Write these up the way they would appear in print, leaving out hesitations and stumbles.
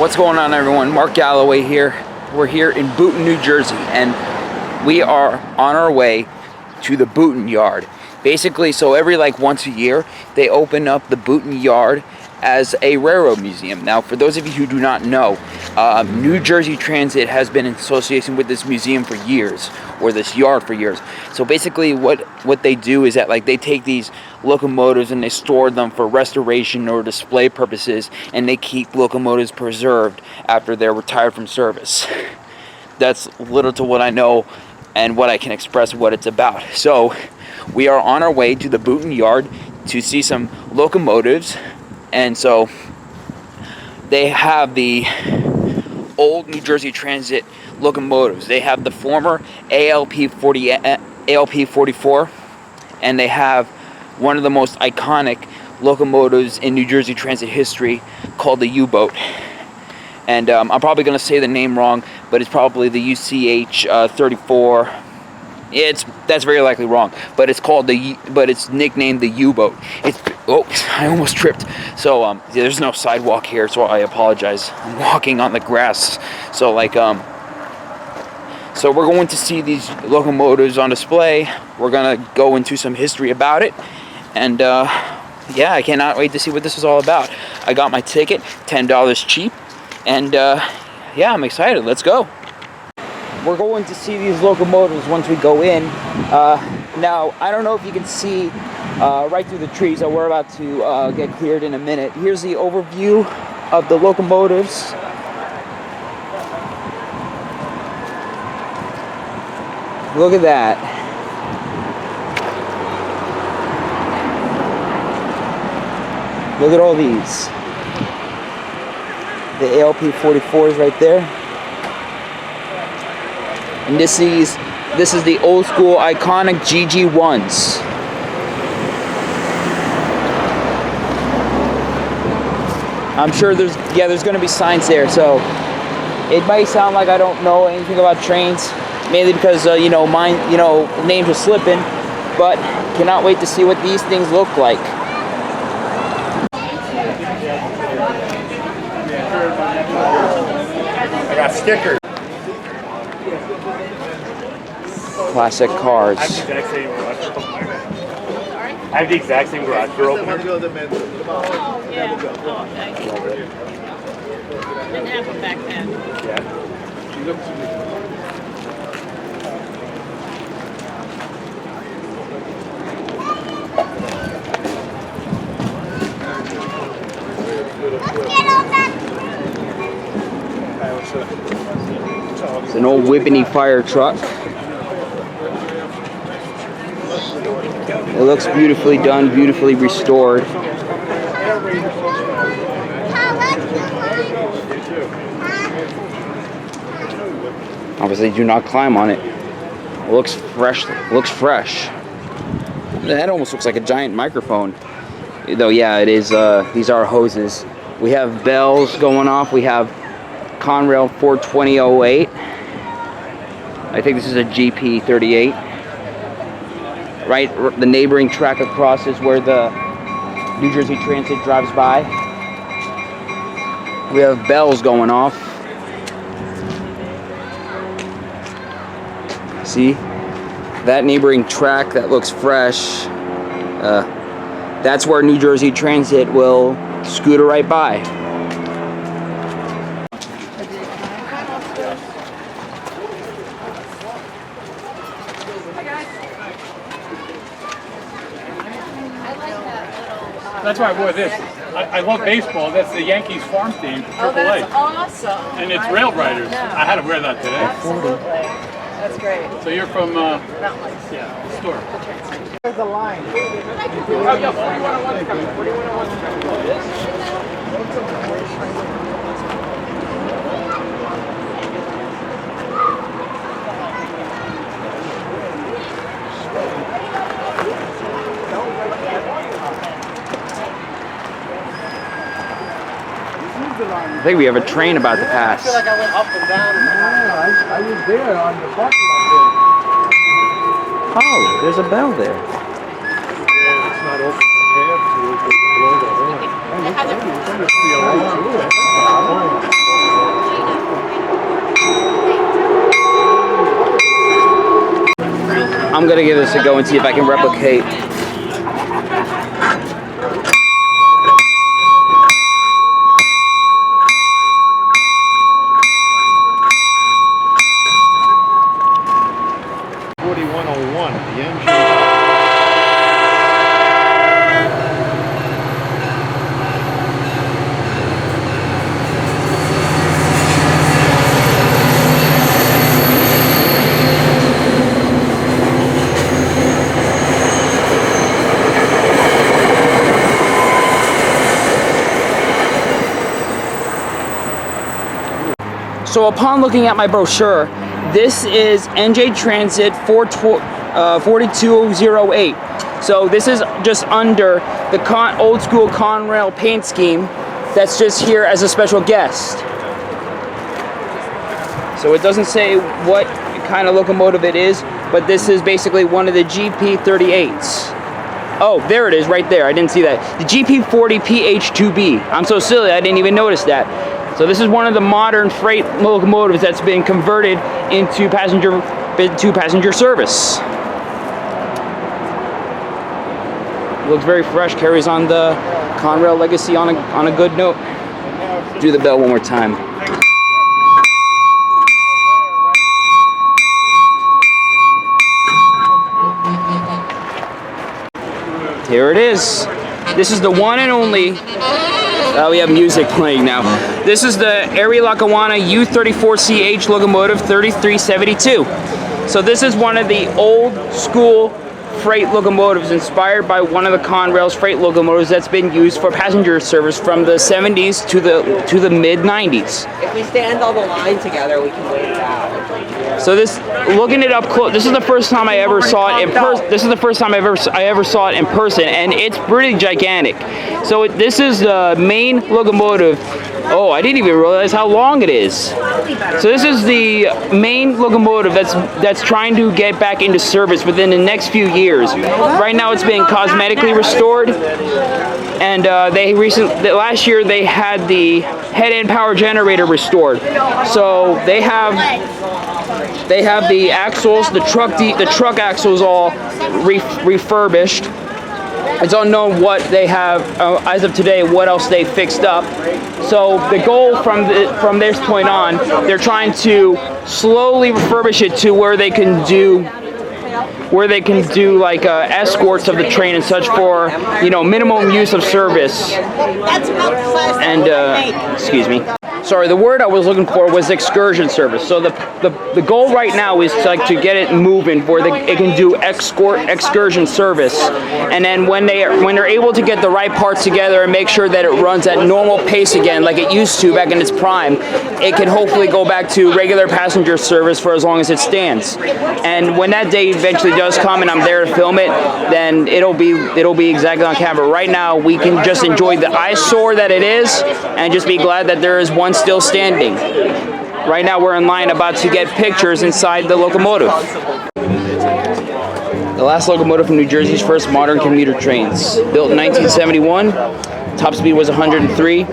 What's going on, everyone? Mark Galloway here. We're here in Boonton, New Jersey, and we are on our way to the Boonton Yard. Basically, so every once a year, they open up the Boonton Yard as a railroad museum. Now, for those of you who do not know, New Jersey Transit has been in association with this museum for years, or this yard for years. So basically what they do is that they take these locomotives and they store them for restoration or display purposes, and they keep locomotives preserved after they're retired from service. That's little to what I know and what I can express what it's about. So we are on our way to the Boonton Yard to see some locomotives. And so they have the old New Jersey Transit locomotives. They have the former ALP 44, and they have one of the most iconic locomotives in New Jersey Transit history called the U-boat. And I'm probably going to say the name wrong, but it's probably the UCH 34. That's very likely wrong, but it's nicknamed the U-boat. I almost tripped. So there's no sidewalk here, so I apologize. I'm walking on the grass. So so we're going to see these locomotives on display. We're gonna go into some history about it, and yeah, I cannot wait to see what this is all about. I got my ticket, $10 cheap, and yeah, I'm excited. Let's go. We're going to see these locomotives once we go in. Now, I don't know if you can see right through the trees, so we're about to get cleared in a minute. Here's the overview of the locomotives. Look at that. Look at all these. The ALP 44s right there. And this is the old school iconic GG1s. I'm sure there's going to be signs there, so it might sound like I don't know anything about trains, mainly because names are slipping, but cannot wait to see what these things look like. I got stickers. Classic cars. I have the exact same garage door opener. Oh, yeah. Oh, okay. Didn't have them back then. Yeah. It's an old Whippany fire truck. It looks beautifully done, beautifully restored. Obviously, do not climb on it. It looks fresh. Looks fresh. That almost looks like a giant microphone. Though, yeah, it is. These are hoses. We have bells going off. We have Conrail 42008. I think this is a GP 38. Right, the neighboring track across is where the New Jersey Transit drives by. We have bells going off. See? That neighboring track that looks fresh, that's where New Jersey Transit will scooter right by. That's why I wore this. I love baseball. That's the Yankees farm team, AAA. Oh, that's awesome. And it's Rail Riders. I had to wear that today. Absolutely. That's great. So you're from, Mountains. yeah, the store. There's a line. Oh, yeah, 4101's coming. 4101's I think we have a train about to pass. I feel like I went up and down. I was there on the parking lot there. Oh, there's a bell there. Yeah, it's not open. It has to blow the horn. I'm gonna give this a go and see if I can replicate. So upon looking at my brochure, this is NJ Transit 4208. So this is just under the old school Conrail paint scheme that's just here as a special guest. So it doesn't say what kind of locomotive it is, but this is basically one of the GP38s. Oh, there it is right there. I didn't see that. The GP40PH2B. I'm so silly, I didn't even notice that. So this is one of the modern freight locomotives that's been converted into passenger service. Looks very fresh, carries on the Conrail legacy on a good note. Do the bell one more time. Here it is. This is the one and only. We have music playing now. This is the Erie Lackawanna U34CH locomotive 3372. So this is one of the old school freight locomotives inspired by one of the Conrail's freight locomotives that's been used for passenger service from the 70s to the mid 90s. If we stand on the line together, we can wait it out. So this, looking it up close, this is the first time I ever saw it in person. This is the first time I ever saw it in person, and it's pretty gigantic. So this is the main locomotive. Oh, I didn't even realize how long it is. So this is the main locomotive that's trying to get back into service within the next few years. Right now, it's being cosmetically restored, and last year they had the head-end power generator restored. So they have the axles, the truck axles all refurbished. It's unknown what they have as of today, what else they fixed up. So the goal from this point on, they're trying to slowly refurbish it to where they can do like escorts of the train and such for, minimum use of service. And excuse me. Sorry, the word I was looking for was excursion service. So the goal right now is to get it moving where it can do excursion service, and then when they're able to get the right parts together and make sure that it runs at normal pace again like it used to back in its prime, it can hopefully go back to regular passenger service for as long as it stands. And when that day eventually does come and I'm there to film it, then it'll be exactly on camera. Right now we can just enjoy the eyesore that it is and just be glad that there is one still standing. Right now we're in line about to get pictures inside the locomotive. The last locomotive from New Jersey's first modern commuter trains. Built in 1971, top speed was 103.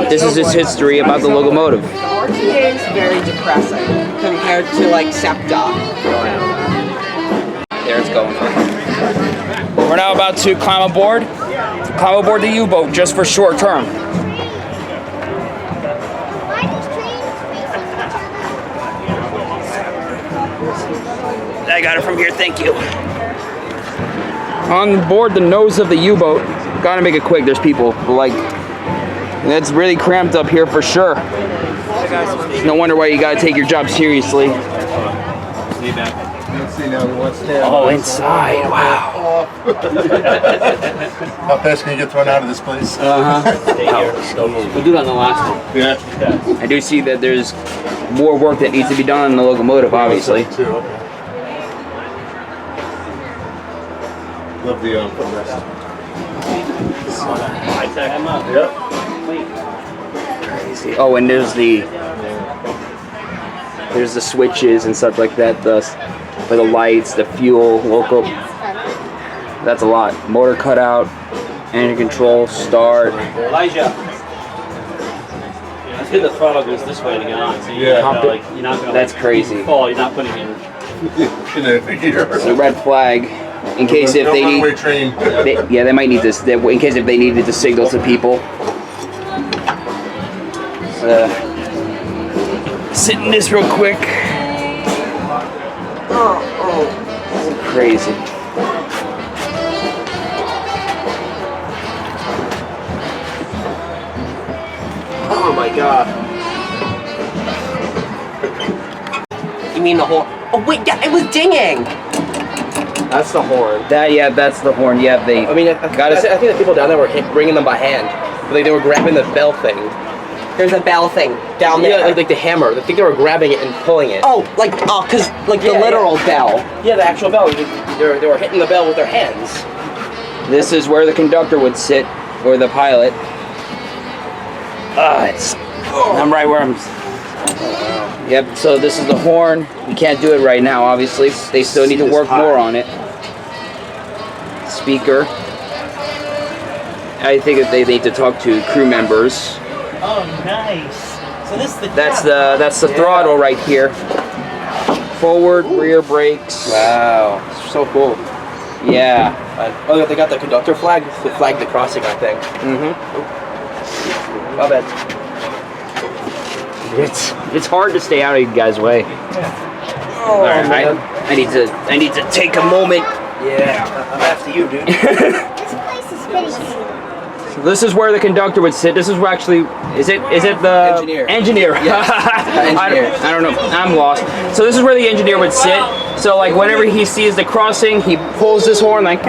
This is its history about the locomotive. RTA is very depressing compared to like SEPTA. There it's going. We're now about to climb aboard the U-boat just for short term. I got it from here, thank you. On board the nose of the U-boat, gotta make it quick, there's people, it's really cramped up here for sure. No wonder why you gotta take your job seriously. Oh, inside, wow. How fast can you get thrown out of this place? We'll do that on the last one. Yeah. I do see that there's more work that needs to be done on the locomotive, obviously. Love the footrest. Yep. Oh, and there's the switches and stuff like that. For the lights, the fuel, local. That's a lot. Motor cutout, engine control, start. Elijah. It's good the throttle goes this way to get on. So you're not going That's crazy. Fall. You're not putting in It's a red flag in case if they runaway need. train. Yeah, they might need this. In case if they needed to signal to people. Sit in this real quick. Crazy. Oh my god. You mean the horn? Oh wait, yeah, it was dinging! That's the horn. That's the horn. Yeah, they. I mean, I think the people down there were bringing them by hand. Like they were grabbing the bell thing. There's a bell thing down there. Yeah, like the hammer. I think they were grabbing it and pulling it. Oh, cause the literal bell. Yeah, the actual bell. They were hitting the bell with their hands. This is where the conductor would sit, or the pilot. I'm right where I'm. Yep. So this is the horn. We can't do it right now. Obviously, they still need to work more on it. Speaker. I think that they need to talk to crew members. Oh, nice. So this is the That's the throttle right here. Forward, rear brakes. Wow, so cool. Yeah. Oh, they got the conductor flag. The flag, the crossing, I think. My bad. It's hard to stay out of you guys' way. Oh, Alright, I need to take a moment. Yeah, I'm after you, dude. This place is finished. So this is where the conductor would sit. This is where actually is it the Engineer. Yes. Engineer. I don't know. I'm lost. So this is where the engineer would sit. So like whenever he sees the crossing, he pulls this horn like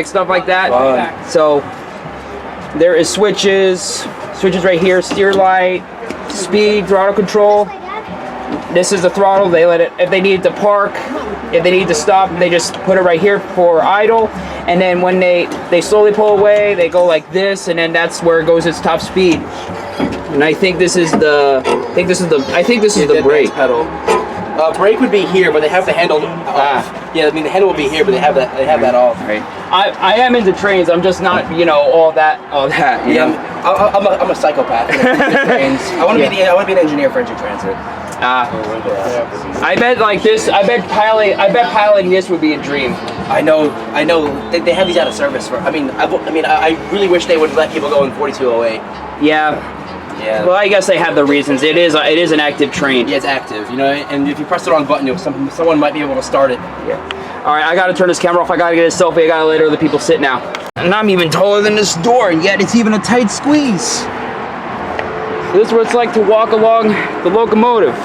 stuff like that. So there is switches right here, steer light, speed, throttle control. This is the throttle. They let it, if they need to park, if they need to stop, they just put it right here for idle. And then when they slowly pull away, they go like this, and then that's where it goes its top speed. And I think this is the brake pedal. Brake would be here, but they have the handle off. Yeah, I mean the handle would be here, but they have that off. Right. I am into trains. I'm just not, all that. You know? I'm a psychopath. Trains. I want to be an engineer for engine transit. I bet like this. I bet piloting this would be a dream. I know. They have these out of service for. I really wish they would let people go in 4208. Yeah. Well, I guess they have the reasons. It is an active train. Yeah, it's active. And if you press the wrong button, someone might be able to start it. Yeah. All right, I gotta turn this camera off. I gotta get a selfie. I gotta let other people sit now. And I'm even taller than this door, and yet it's even a tight squeeze. This is what it's like to walk along the locomotive.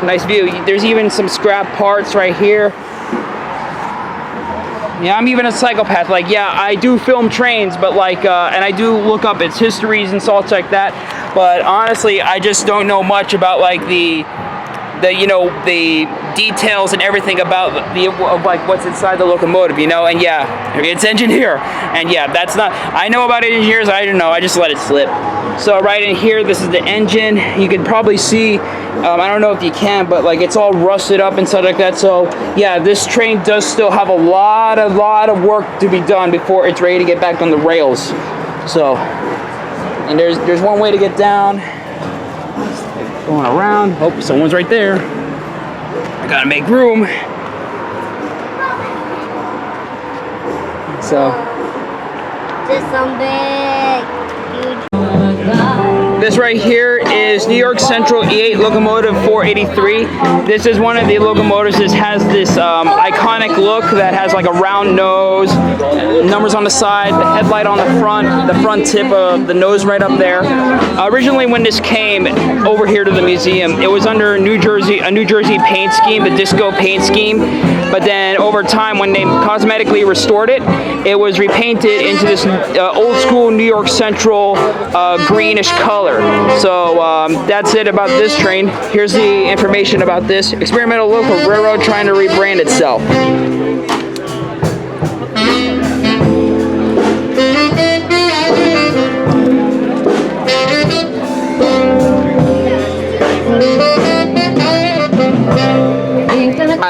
Nice view. There's even some scrap parts right here. Yeah, I'm even a psychopath. Like, yeah, I do film trains, but like, and I do look up its histories and such like that. But honestly, I just don't know much about like the details and everything about like what's inside the locomotive, And yeah, it's engineer, and yeah, that's not. I know about engineers. I don't know. I just let it slip. So right in here, this is the engine. You can probably see. I don't know if you can, but like it's all rusted up and stuff like that. So yeah, this train does still have a lot of work to be done before it's ready to get back on the rails. So, and there's one way to get down. Going around. Oh, someone's right there. I gotta make room. So. Just some big, huge. This right here is New York Central E8 Locomotive 483. This is one of the locomotives that has this iconic look that has like a round nose, numbers on the side, the headlight on the front tip of the nose right up there. Originally when this came over here to the museum, it was under a New Jersey paint scheme, the disco paint scheme. But then over time when they cosmetically restored it, it was repainted into this old school New York Central greenish color. So that's it about this train. Here's the information about this experimental local railroad trying to rebrand itself.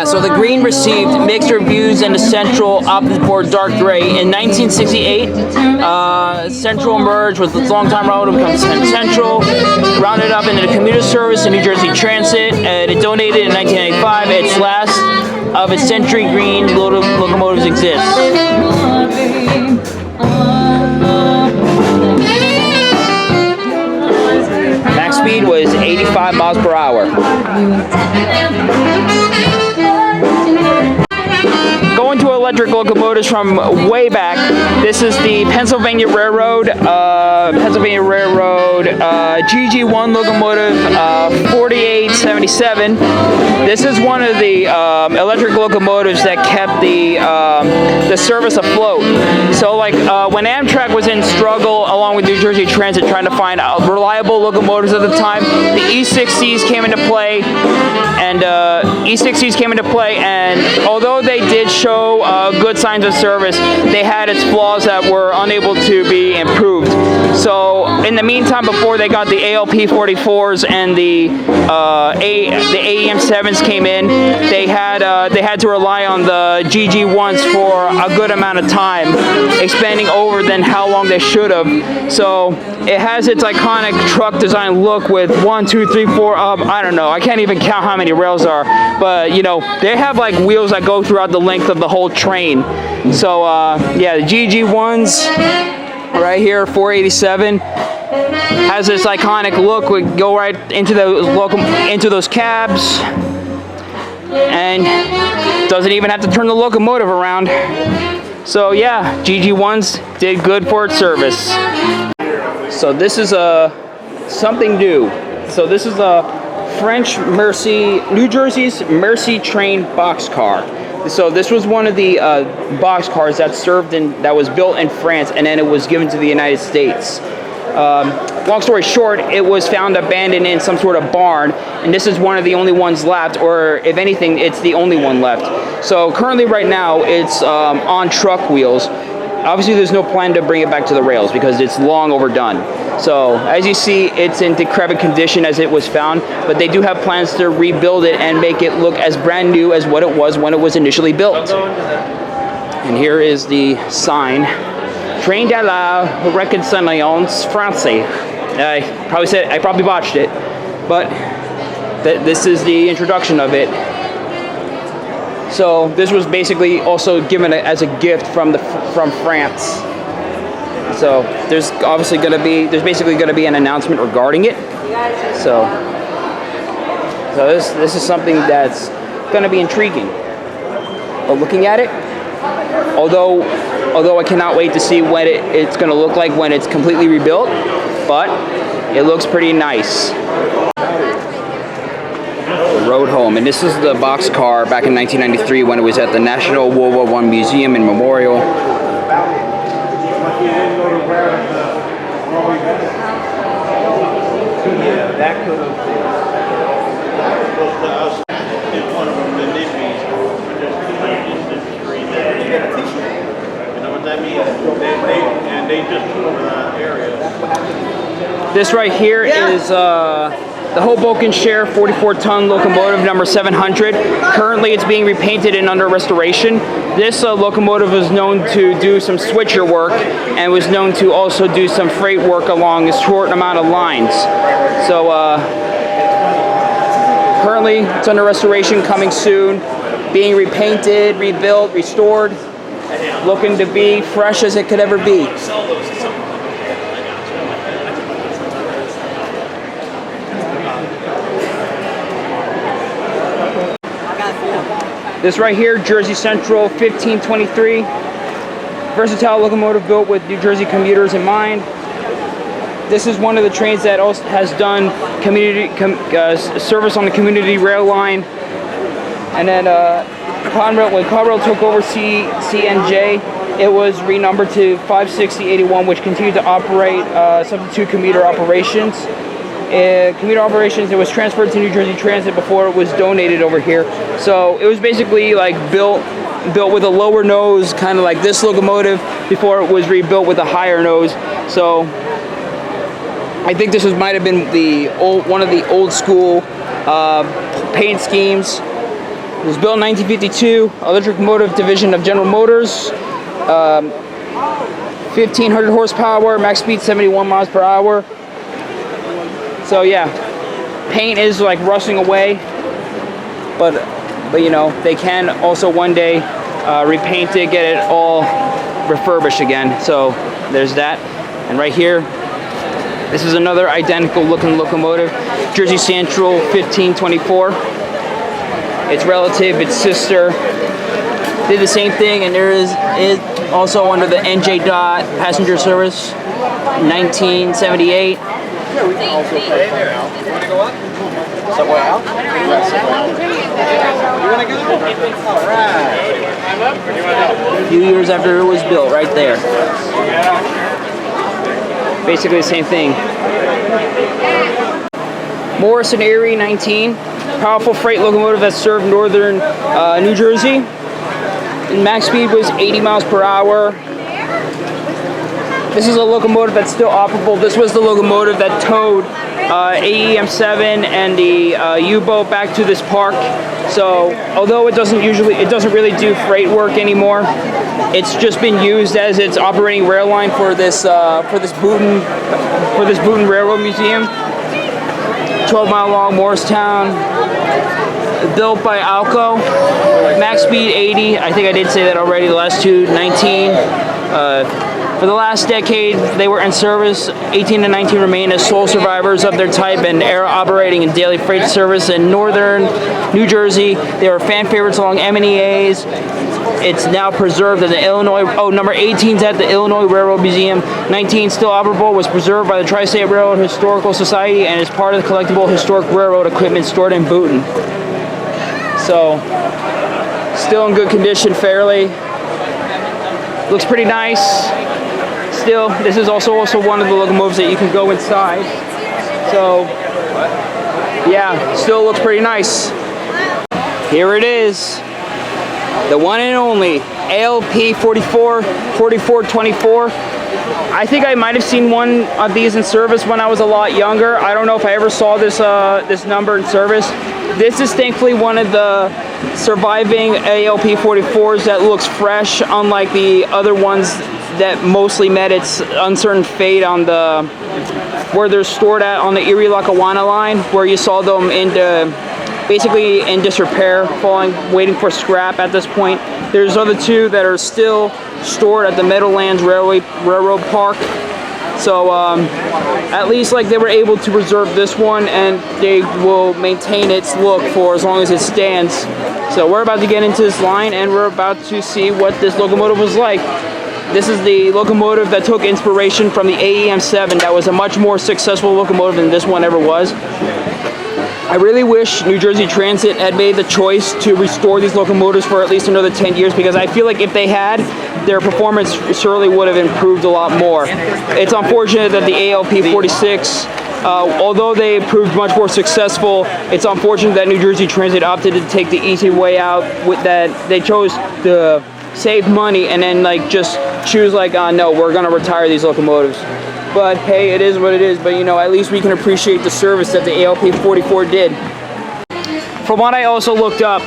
So the green received mixed reviews locomotives and the Central opposite board dark gray. In 1968, Central merged with its longtime rival to become Central, rounded up into the commuter service in New Jersey Transit, and it donated in 1995. Its last of its century green locomotives exists. Max speed was 85 miles per hour. Going to electric locomotives from way back, this is the Pennsylvania Railroad GG1 locomotive 4877. This is one of the electric locomotives that kept the service afloat. So like when Amtrak was in struggle along with New Jersey Transit trying to find reliable locomotives at the time, the E60s came into play, and although they did show good signs of service, they had its flaws that were unable to be improved. So in the meantime, before they got the ALP 44s and the AEM 7s came in, they had to rely on the GG1s for a good amount of time, expanding over than how long they should have. So it has its iconic truck design look with 1, 2, 3, 4, I don't know, I can't even count how many rails are, but you know, they have like wheels that go throughout the length of the whole train. So yeah, the GG1s right here, 487, has this iconic look. We go right into those cabs, and doesn't even have to turn the locomotive around. So yeah, GG1s did good for its service. So this is something new. So this is a French New Jersey's Mercy train boxcar. So this was one of the boxcars that was built in France, and then it was given to the United States. Long story short, it was found abandoned in some sort of barn, and this is one of the only ones left, or if anything, it's the only one left. So currently right now, it's on truck wheels. Obviously, there's no plan to bring it back to the rails because it's long overdone. So as you see, it's in decrepit condition as it was found, but they do have plans to rebuild it and make it look as brand new as what it was when it was initially built. And here is the sign. Train de la Réconciliation Française. I probably botched it, but this is the introduction of it. So this was basically also given as a gift from France. So there's basically going to be an announcement regarding it. So this is something that's going to be intriguing. But looking at it, although I cannot wait to see what it's going to look like when it's completely rebuilt, but it looks pretty nice. Road home, and this is the boxcar back in 1993 when it was at the National World War I Museum and Memorial. This right here is the Hoboken Share 44-ton locomotive number 700. Currently it's being repainted and under restoration. This locomotive was known to do some switcher work and was known to also do some freight work along a short amount of lines. So currently it's under restoration, coming soon, being repainted, rebuilt, restored, looking to be fresh as it could ever be. This right here, Jersey Central 1523. Versatile locomotive built with New Jersey commuters in mind. This is one of the trains that also has done service on the community rail line. And then when Conrail took over CNJ, it was renumbered to 56081, which continued to operate substitute commuter operations. Commuter operations, it was transferred to New Jersey Transit before it was donated over here. So it was basically like built with a lower nose, kind of like this locomotive, before it was rebuilt with a higher nose. So I think this might have been one of the old school paint schemes. It was built in 1952, electric motive division of General Motors. 1,500 horsepower, max speed 71 miles per hour. So yeah, paint is like rusting away, but you know, they can also one day repaint it, get it all refurbished again. So there's that. And right here, this is another identical looking locomotive, Jersey Central 1524. Its relative, its sister, did the same thing, and there is also under the NJ Dot passenger service, 1978. Somewhere out? You want to go? All right. A few years after it was built, right there. Basically the same thing. Morrison Erie 19, powerful freight locomotive that served northern New Jersey. And max speed was 80 miles per hour. This is a locomotive that's still operable. This was the locomotive that towed AEM-7 and the U-boat back to this park. So although it doesn't really do freight work anymore, it's just been used as its operating rail line for this Boonton Railroad Museum. 12-mile long, Morristown, built by Alco, max speed 80. I think I did say that already. The last two 19. For the last decade, they were in service. 18 and 19 remain as sole survivors of their type and era, operating in daily freight service in northern New Jersey. They were fan favorites along M&EAs. It's now preserved at the Illinois. Oh, number 18 is at the Illinois Railroad Museum. 19, still operable, was preserved by the Tri-State Railroad Historical Society and is part of the collectible historic railroad equipment stored in Boonton. So, still in good condition, fairly. Looks pretty nice. Still, this is also one of the locomotives that you can go inside. So, yeah, still looks pretty nice. Here it is. The one and only ALP 4424. I think I might have seen one of these in service when I was a lot younger. I don't know if I ever saw this this number in service. This is thankfully one of the surviving ALP 44s that looks fresh, unlike the other ones that mostly met its uncertain fate on the where they're stored at on the Erie-Lackawanna line, where you saw them basically in disrepair, waiting for scrap at this point. There's other two that are still stored at the Meadowlands Railroad Park. So at least like they were able to preserve this one, and they will maintain its look for as long as it stands. So we're about to get into this line, and we're about to see what this locomotive was like. This is the locomotive that took inspiration from the AEM-7. That was a much more successful locomotive than this one ever was. I really wish New Jersey Transit had made the choice to restore these locomotives for at least another 10 years, because I feel like if they had, their performance surely would have improved a lot more. It's unfortunate that the ALP 46, although they proved much more successful, it's unfortunate that New Jersey Transit opted to take the easy way out with that. They chose to save money and then like just choose like, no, we're gonna retire these locomotives. But hey, it is what it is. But you know, at least we can appreciate the service that the ALP 44 did. From what I also looked up,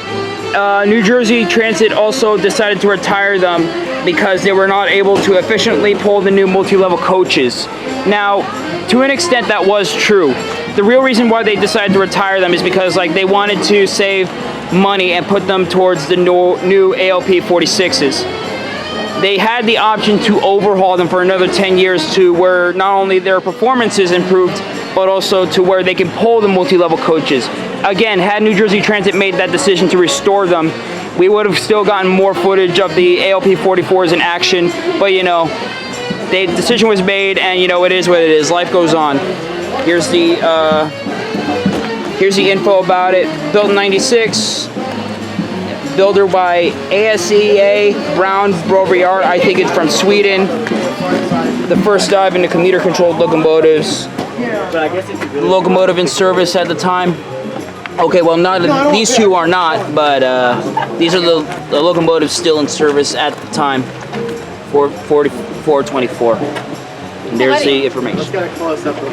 New Jersey Transit also decided to retire them because they were not able to efficiently pull the new multi-level coaches. Now, to an extent that was true. The real reason why they decided to retire them is because like they wanted to save money and put them towards the new ALP 46s. They had the option to overhaul them for another 10 years to where not only their performances improved, but also to where they can pull the multi-level coaches. Again, had New Jersey Transit made that decision to restore them, we would have still gotten more footage of the ALP 44s in action. But you know, the decision was made, and you know, it is what it is. Life goes on. Here's the info about it. Built in '96. Builder by ASEA Brown Boveri Art. I think it's from Sweden. The first dive into commuter-controlled locomotives. The locomotive in service at the time. Okay, well, these two are not, but these are the locomotives still in service at the time. 4424. And there's the information. Let's get a close-up of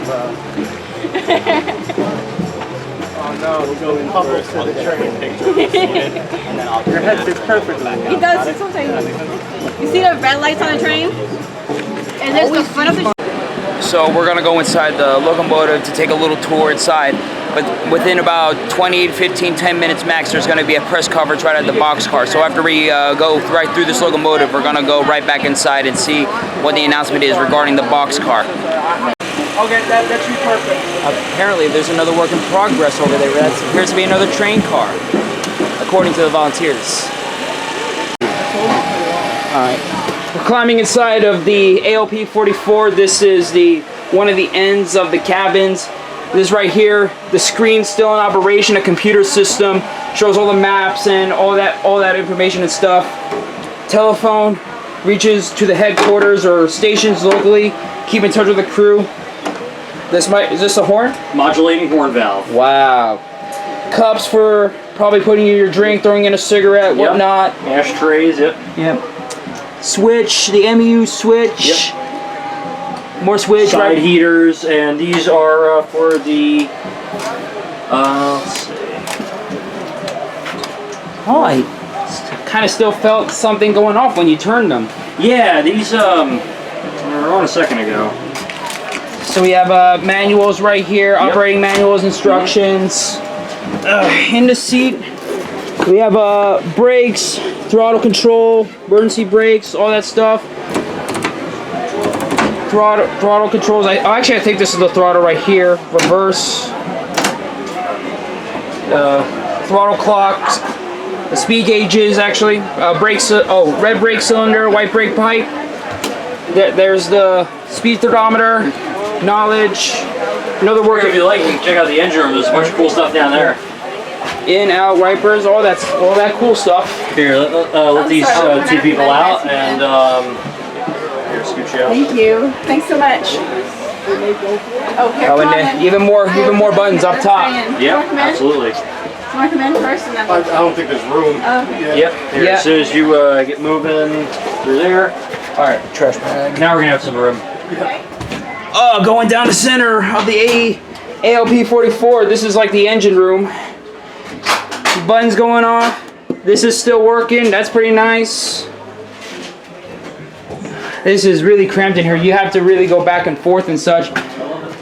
No, we'll go in first to the train. Your head fits perfectly. It does sometimes. You see the red lights on the train? And there's the front of the So we're gonna go inside the locomotive to take a little tour inside. But within about 20, 15, 10 minutes max, there's gonna be a press coverage right at the boxcar. So after we go right through this locomotive, we're gonna go right back inside and see what the announcement is regarding the boxcar. Okay, that should be perfect. Apparently, there's another work in progress over there. That appears to be another train car, according to the volunteers. All right, we're climbing inside of the ALP 44. This is one of the ends of the cabins. This right here, the screen's still in operation. A computer system shows all the maps and all that information and stuff. Telephone reaches to the headquarters or stations locally. Keep in touch with the crew. Is this a horn? Modulating horn valve. Wow. Cups for probably putting in your drink, throwing in a cigarette, whatnot. Ashtrays, yep. Yep. Switch, the MU switch. Yep. More switch. Side right? heaters, and these are for the, let's see. Oh, I kind of still felt something going off when you turned them. Yeah, these, were on a second ago. So we have manuals right here, operating manuals, instructions. In the seat, we have brakes, throttle control, emergency brakes, all that stuff. Throttle controls. I think this is the throttle right here. Reverse. Throttle clocks. The speed gauges actually. Brakes. Red brake cylinder, white brake pipe. There's the speed thermometer. Knowledge. Another work. If you like, you can check out the engine room. There's a bunch of cool stuff down there. In, out, wipers, all that cool stuff. Here, let these two people out, and here, scoot you out. Thank you. Thanks so much. Oh, here, Oh, and even more buttons up top. Yep, absolutely. Do you want to come in first and then? I don't think there's room. Okay. Yep. Here, as soon as you get moving through there. All right, trash bag. Now we're gonna have some room. Okay. Oh, going down the center of the ALP 44. This is like the engine room. Buttons going off. This is still working. That's pretty nice. This is really cramped in here. You have to really go back and forth and such.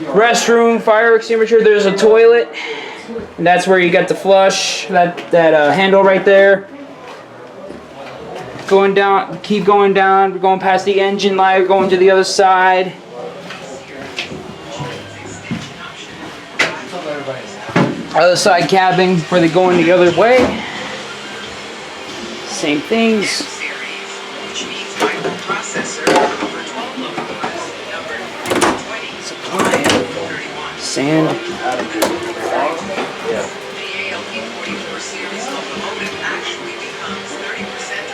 Restroom, fire extinguisher. There's a toilet. And that's where you get the flush. That handle right there. Going down. Keep going down. We're going past the engine light. Going to the other side. Other side cabin for the going the other way. Same things. Supply. Sand.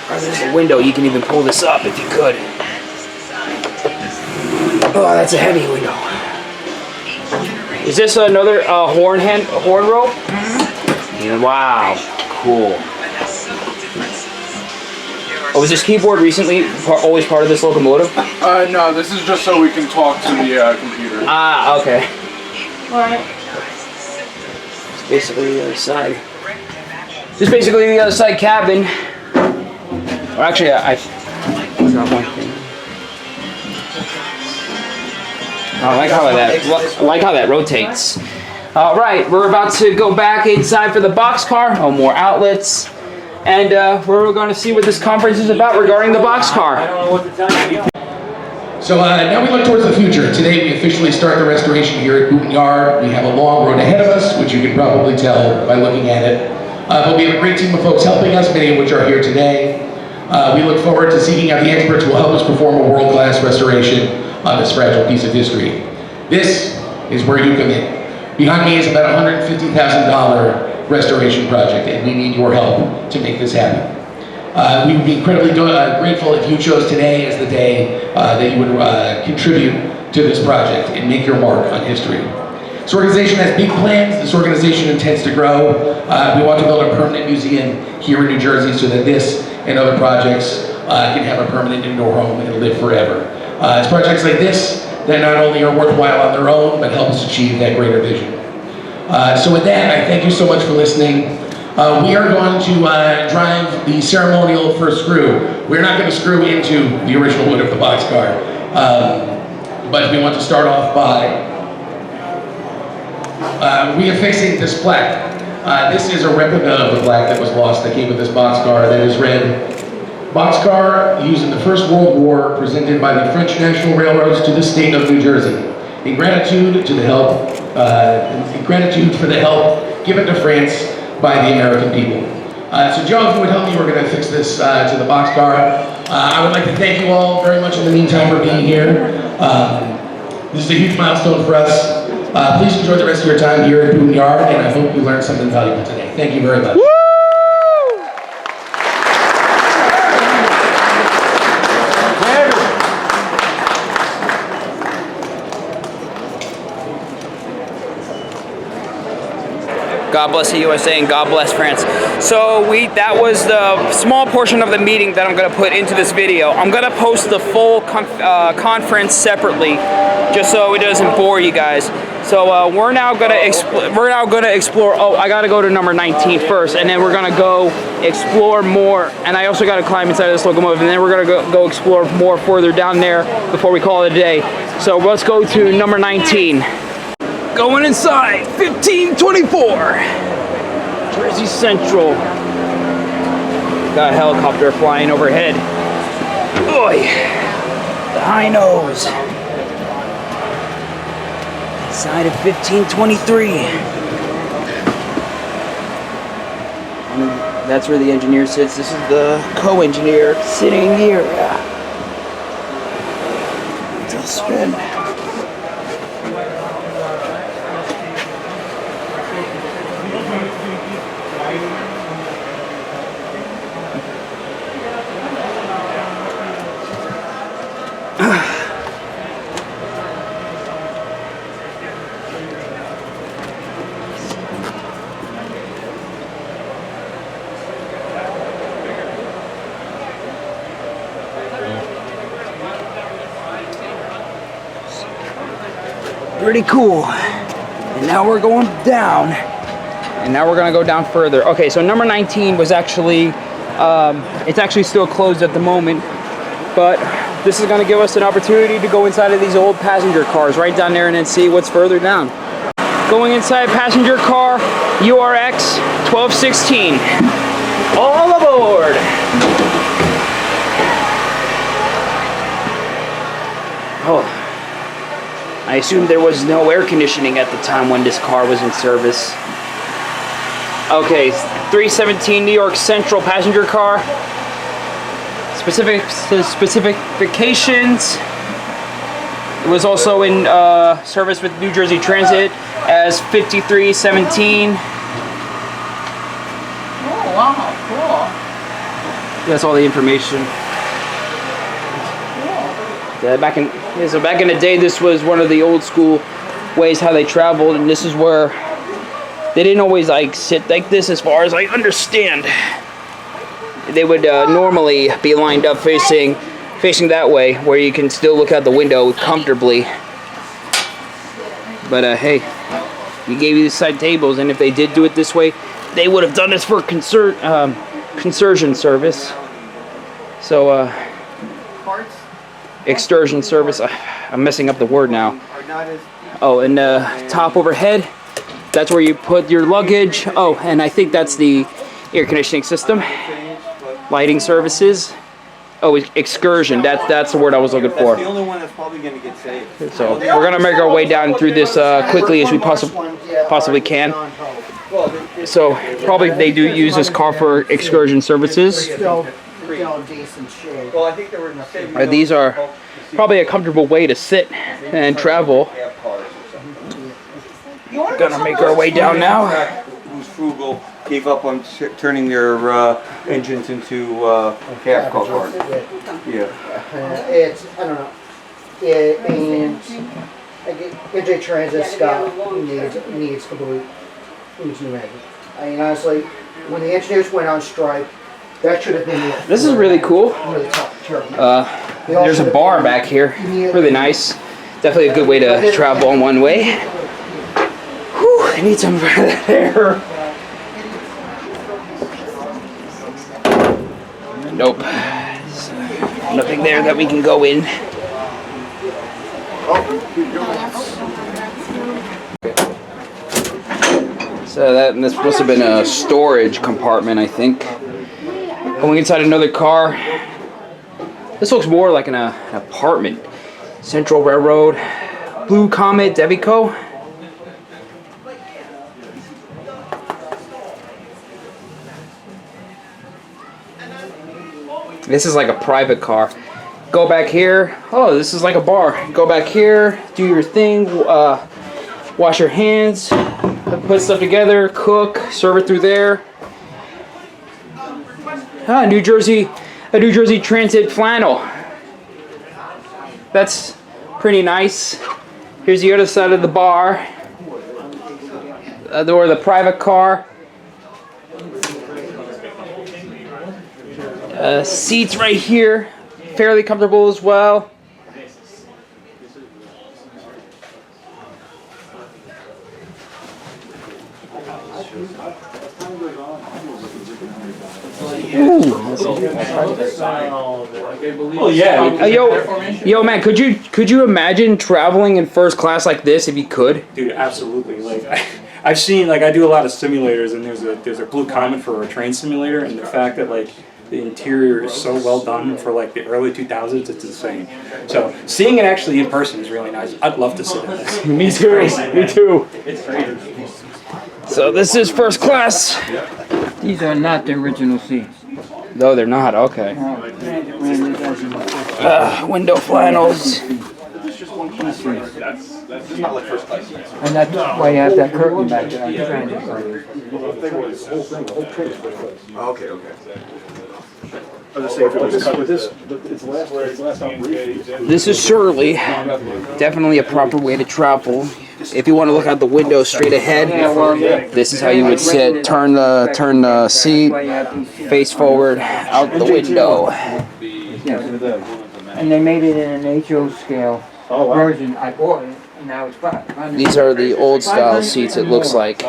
Oh, there's a window. You can even pull this up if you could. Oh, that's a heavy window. Is this another horn rope? Mm-hmm. Yeah, wow, cool. Oh, was this keyboard recently always part of this locomotive? No, this is just so we can talk to the computer. Ah, okay. Alright. It's basically the other side. This is basically the other side cabin. Or actually, I forgot one thing. I like how that rotates. All right, we're about to go back inside for the boxcar. Oh, more outlets, and we're going to see what this conference is about regarding the boxcar. I don't know what to tell you. So now we look towards the future. Today we officially start the restoration here at Boonton Yard. We have a long road ahead of us, which you can probably tell by looking at it. But we have a great team of folks helping us, many of which are here today. We look forward to seeking out the experts who will help us perform a world-class restoration on this fragile piece of history. This is where you come in. Behind me is about a $150,000 restoration project, and we need your help to make this happen. We would be incredibly grateful if you chose today as the day that you would contribute to this project and make your mark on history. This organization has big plans. This organization intends to grow. We want to build a permanent museum here in New Jersey so that this and other projects can have a permanent indoor home and live forever. It's projects like this that not only are worthwhile on their own, but help us achieve that greater vision. So with that, I thank you so much for listening. We are going to drive the ceremonial first screw. We're not going to screw into the original wood of the boxcar, but we want to start off by reaffixing this plaque. This is a replica of the plaque that was lost that came with this boxcar that is read, "Boxcar used in the First World War, presented by the French National Railroads to the state of New Jersey. In gratitude to the help, in gratitude for the help given to France by the American people." So Joe, if you would help me, we're going to fix this to the boxcar. I would like to thank you all very much in the meantime for being here. This is a huge milestone for us. Please enjoy the rest of your time here at Boonton Yard, and I hope you learned something valuable today. Thank you very much. God bless the USA and God bless France. So that was the small portion of the meeting that I'm going to put into this video. I'm going to post the full conference separately, just so it doesn't bore you guys. So we're now going to explore. Oh, I got to go to number 19 first, and then we're going to go explore more. And I also got to climb inside of this locomotive, and then we're going to go explore more further down there before we call it a day. So let's go to number 19. Going inside, 1524, Jersey Central. Got a helicopter flying overhead. Oy, the high nose. Inside of 1523. And that's where the engineer sits. This is the co-engineer sitting here. To spin. Pretty cool. And now we're going down. And now we're gonna go down further. Okay, so number 19 was actually, it's actually still closed at the moment, but this is gonna give us an opportunity to go inside of these old passenger cars right down there and then see what's further down. Going inside passenger car, URX 1216. All aboard! Oh. I assume there was no air conditioning at the time when this car was in service. Okay, 317 New York Central passenger car. Specifications. It was also in service with New Jersey Transit as 5317. Oh, wow, cool. That's all the information. Back in the day, this was one of the old school ways how they traveled, and this is where they didn't always like sit like this, as far as I understand. They would normally be lined up facing that way, where you can still look out the window comfortably. But hey, you gave you the side tables, and if they did do it this way, they would have done this for excursion service. So excursion service. I'm messing up the word now. Oh, and top overhead. That's where you put your luggage. Oh, and I think that's the air conditioning system. Lighting services. Oh, excursion. That's the word I was looking for. That's the only one that's probably going to get saved. So we're gonna make our way down through this quickly as we possibly can. So probably they do use this car for excursion services. Well, I think there were These are probably a comfortable way to sit and travel. Gonna make our way down now. Who's frugal gave up on turning their engines into cab cars. Yeah. It's, I don't know. And NJ Transit's got needs complete new magnet. I mean, honestly, when the engineers went on strike, that should have been it. This is really cool. There's a bar back here. Really nice. Definitely a good way to travel on one way. Whew. I need some air. Nope. Nothing there that we can go in. So this must have been a storage compartment, I think. Going inside another car. This looks more like an apartment. Central Railroad, Blue Comet, Devico. This is like a private car. Go back here. Oh, this is like a bar. Go back here, do your thing, wash your hands, put stuff together, cook, serve it through there. Ah, a New Jersey Transit flannel. That's pretty nice. Here's the other side of the bar. Or the private car. Seats right here, fairly comfortable as well. Oh yeah. Yo, man, could you imagine traveling in first class like this if you could? Dude, absolutely. Like I've seen, like, I do a lot of simulators, and there's a Blue Comet for a train simulator, and the fact that like the interior is so well done for like the early 2000s, it's insane. So seeing it actually in person is really nice. I'd love to sit in this. Me too. Me too. It's crazy. So this is first class. These are not the original seats. No, they're not. Okay. Window flannels. That's not like first class. And that's why you have that curtain back there. I'm trying to Okay. I was saying, if it was cut with this, it's last out brief. This is surely definitely a proper way to travel. If you want to look out the window straight ahead, this is how you would sit. Turn the seat face forward out the window. And they made it in an HO scale version. I bought it, and now it's back. These are the old style seats, it looks like.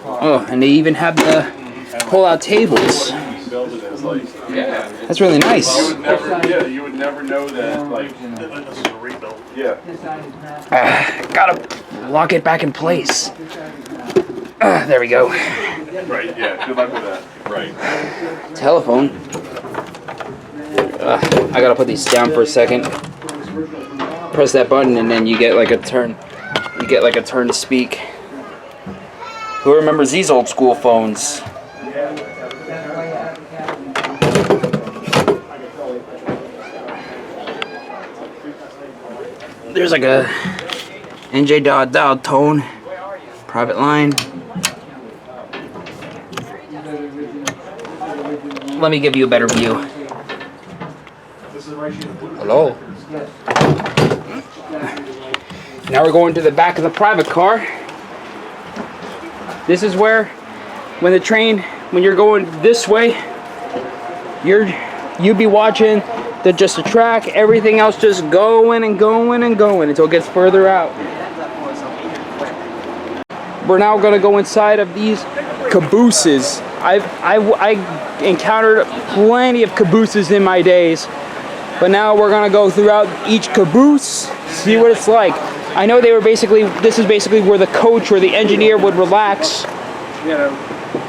Oh, and they even have the pull-out tables. That's really nice. You would never know that. Like, this is a rebuild. Yeah. Gotta lock it back in place. There we go. Right. Yeah. Good luck with that. Right. Telephone. I gotta put these down for a second. Press that button, and then you get like a turn. You get like a turn to speak. Who remembers these old school phones? There's like a NJ dial tone, private line. Let me give you a better view. Hello. Now we're going to the back of the private car. This is where, when you're going this way, you'd be watching just the track, everything else just going and going and going until it gets further out. We're now gonna go inside of these cabooses. I encountered plenty of cabooses in my days, but now we're gonna go throughout each caboose, see what it's like. I know this is basically where the coach or the engineer would relax. Yeah,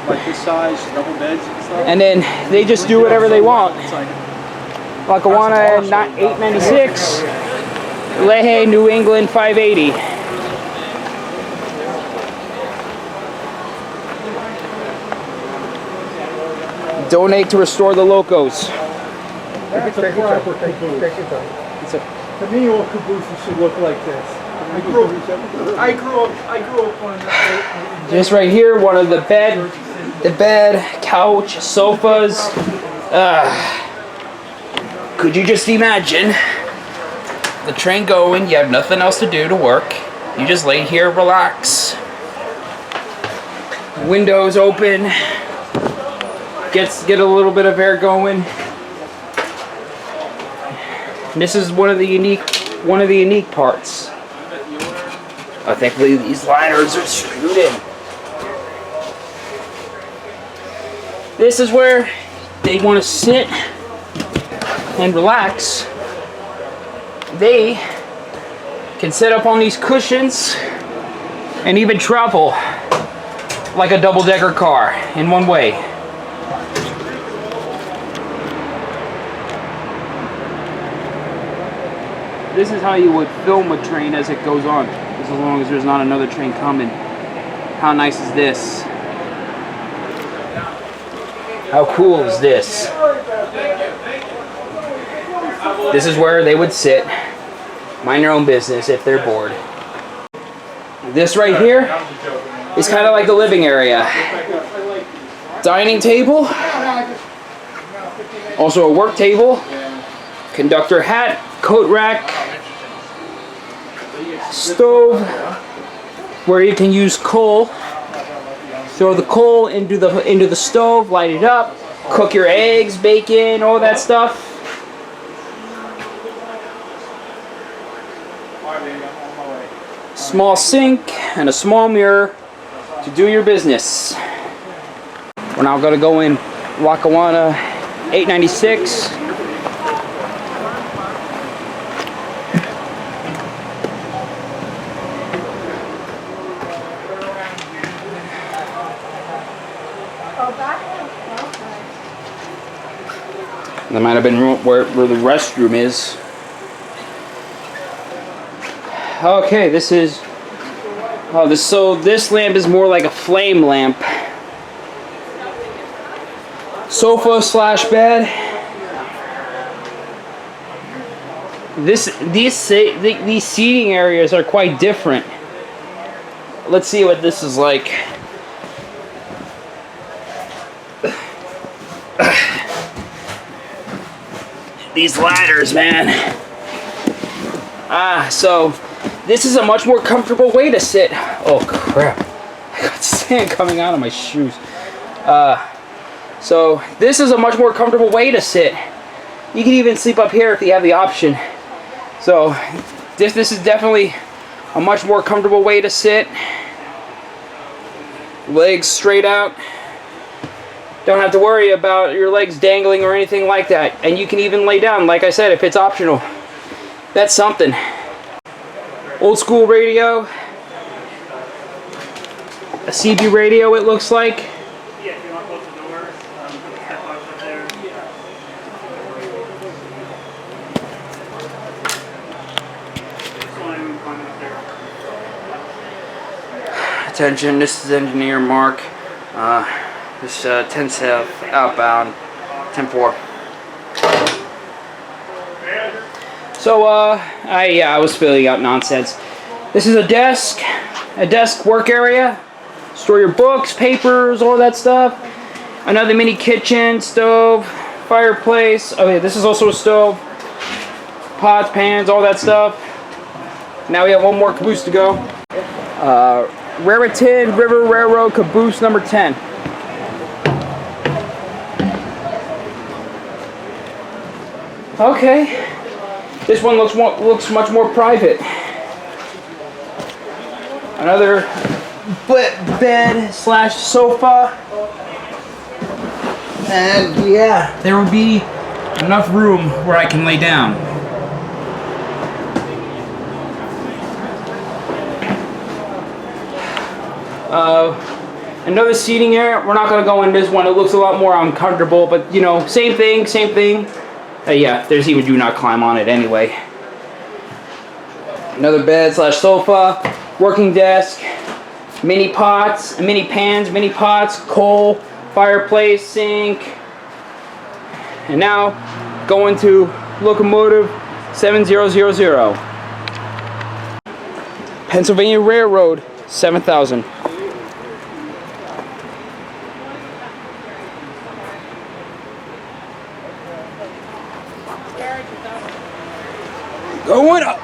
like this size, double beds and stuff. And then they just do whatever they want. Lackawanna 896, Lehigh, New England 580. Donate to restore the locos. That's a proper caboose. To me, all cabooses should look like this. I grew up on Just right here, one of the bed, couch, sofas. Could you just imagine the train going, you have nothing else to do to work. You just lay here, relax. Windows open. Get a little bit of air going. And this is one of the unique parts Thankfully, these liners are screwed in. This is where they want to sit and relax. They can sit up on these cushions and even travel like a double-decker car in one way. This is how you would film a train as it goes on, as long as there's not another train coming. How nice is this? How cool is this? This is where they would sit, mind their own business if they're bored. This right here is kind of like the living area. Dining table, also a work table, conductor hat, coat rack, stove where you can use coal. Throw the coal into the stove, light it up, cook your eggs, bacon, all that stuff. Small sink and a small mirror to do your business. We're now going to go in Lackawanna 896. That might have been where the restroom is. Okay, this is. So this lamp is more like a flame lamp. Sofa slash bed. These seating areas are quite different. Let's see what this is like. These ladders, man. So this is a much more comfortable way to sit. Oh crap, I got sand coming out of my shoes. So this is a much more comfortable way to sit. You can even sleep up here if you have the option. So this is definitely a much more comfortable way to sit. Legs straight out. Don't have to worry about your legs dangling or anything like that. And you can even lay down, like I said, if it's optional. That's something. Old school radio. A CB radio, it looks like. Yeah, if you want to close the door, put the step box up there. Attention, this is engineer Mark. This 10 south outbound 10-4. So I was filling out nonsense. This is a desk work area. Store your books, papers, all that stuff. Another mini kitchen, stove, fireplace. Oh yeah, this is also a stove. Pots, pans, all that stuff. Now we have one more caboose to go. Raritan River Railroad caboose number 10. Okay, this one looks much more private. Another bed slash sofa, and yeah, there will be enough room where I can lay down. Another seating area. We're not gonna go in this one. It looks a lot more uncomfortable, but you know, same thing. Yeah, there's even do not climb on it anyway. Another bed slash sofa, working desk, mini pots, mini pans, mini pots, coal, fireplace, sink. And now going to Locomotive 7000. Pennsylvania Railroad 7000. Going up.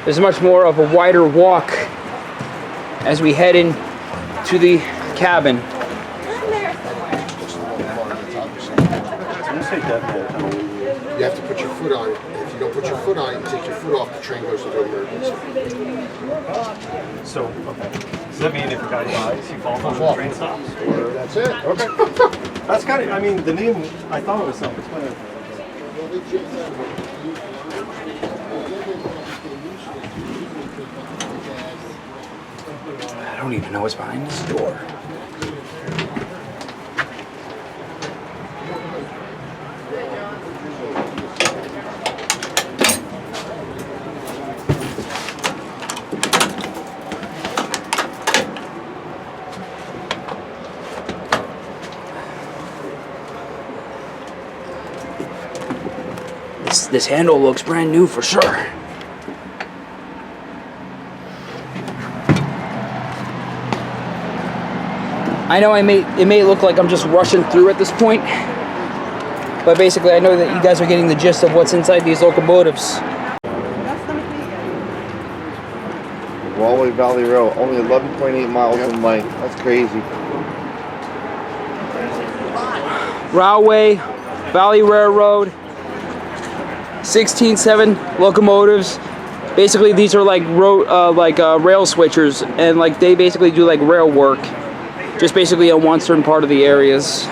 There's much more of a wider walk as we head in to the cabin. You have to put your foot on it. If you don't put put your foot on it, you take your foot off, the train goes into emergency. So, okay. Does that mean if a guy dies, he falls off the train stops? Or that's it. Okay. That's kind of, I mean, the name, I thought it was self-explanatory. I don't even know what's behind this door. This handle looks brand new for sure. I know it may look like I'm just rushing through at this point, but basically I know that you guys are getting the gist of what's inside these locomotives. Wallway Valley Road, only 11.8 miles in length. That's crazy. Railway, Valley Railroad, 16-7 locomotives. Basically, these are like rail switchers, and like they basically do like rail work, just basically on one certain part of the areas.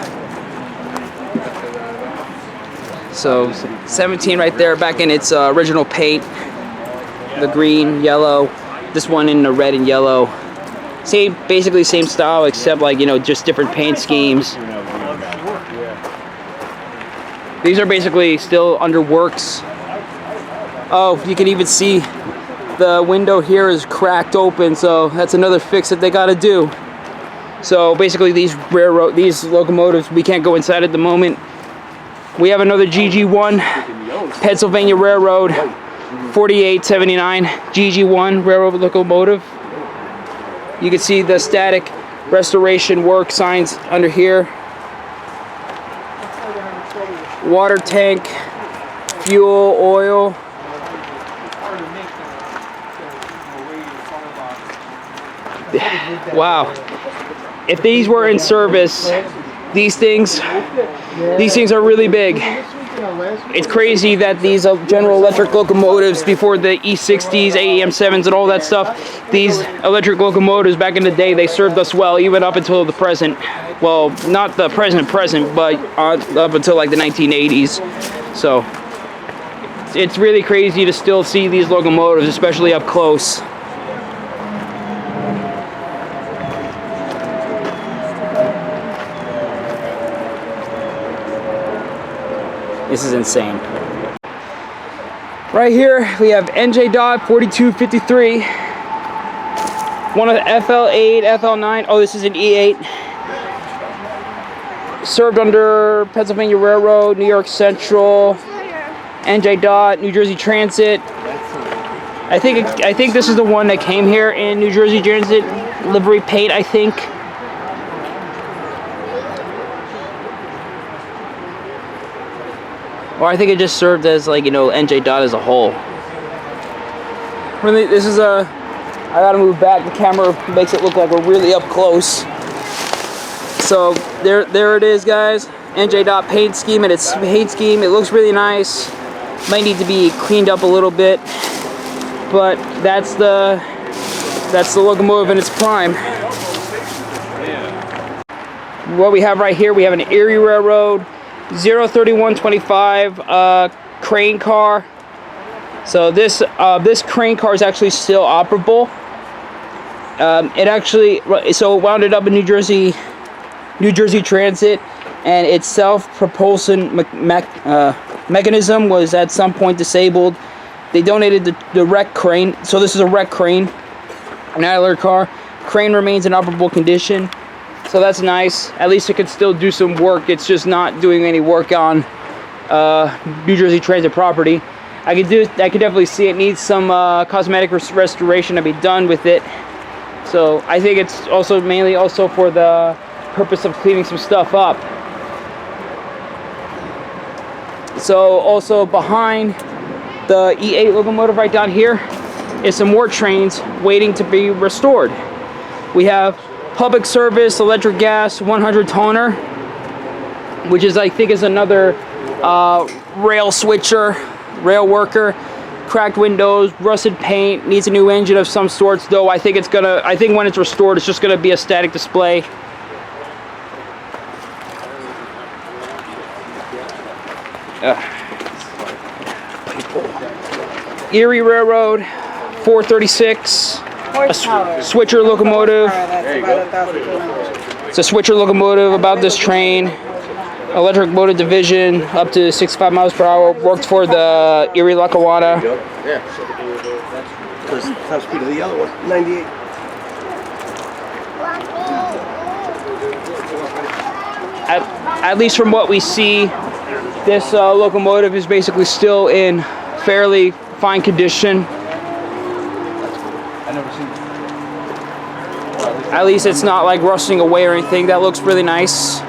So 17 right there, back in its original paint, the green, yellow. This one in the red and yellow. Basically same style, except like, you know, just different paint schemes. These are basically still under works. Oh, you can even see the window here is cracked open, so that's another fix that they got to do. So basically these locomotives, we can't go inside at the moment. We have another GG1 Pennsylvania Railroad 4879 GG1 railroad locomotive. You can see the static restoration work signs under here. Water tank, fuel, oil. Wow. If these were in service, these things are really big. It's crazy that these General Electric locomotives before the E60s, AEM7s, and all that stuff, these electric locomotives back in the day, they served us well, even up until the present. Well, not the present, but up until like the 1980s. So it's really crazy to still see these locomotives, especially up close. This is insane. Right here we have NJ Dot 4253. One of the FL8, FL9. Oh, this is an E8. Served under Pennsylvania Railroad, New York Central, NJ Dot, New Jersey Transit. I think this is the one that came here in New Jersey Transit livery paint, I think. Or I think it just served as, like, you know, NJ Dot as a whole. Really, this is I gotta move back. The camera makes it look like we're really up close. So there it is, guys. NJ Dot paint scheme, and its paint scheme. It looks really nice. Might need to be cleaned up a little bit, but that's the locomotive in its prime. What we have right here, we have an Erie Railroad 03125 crane car. So this crane car is actually still operable. It wound up in New Jersey Transit, and its self-propulsion mechanism was at some point disabled. They donated the wreck crane, so this is a wreck crane, an idler car. Crane remains in operable condition, so that's nice. At least it could still do some work. It's just not doing any work on New Jersey Transit property. I could definitely see it needs some cosmetic restoration to be done with it. So I think it's also mainly also for the purpose of cleaning some stuff up. So also behind the E8 locomotive right down here is some more trains waiting to be restored. We have public service electric gas 100 toner, which is, I think, is another rail switcher, rail worker, cracked windows, rusted paint, needs a new engine of some sorts, though I think when it's restored, it's just gonna be a static display. Erie Railroad, 436, a switcher locomotive. It's a switcher locomotive about this train. Electric motive division, up to 65 miles per hour. Worked for the Erie Lackawanna. Yeah. Because top speed of the other one, 98. At least from what we see, this locomotive is basically still in fairly fine condition. At least it's not like rusting away or anything. That looks really nice.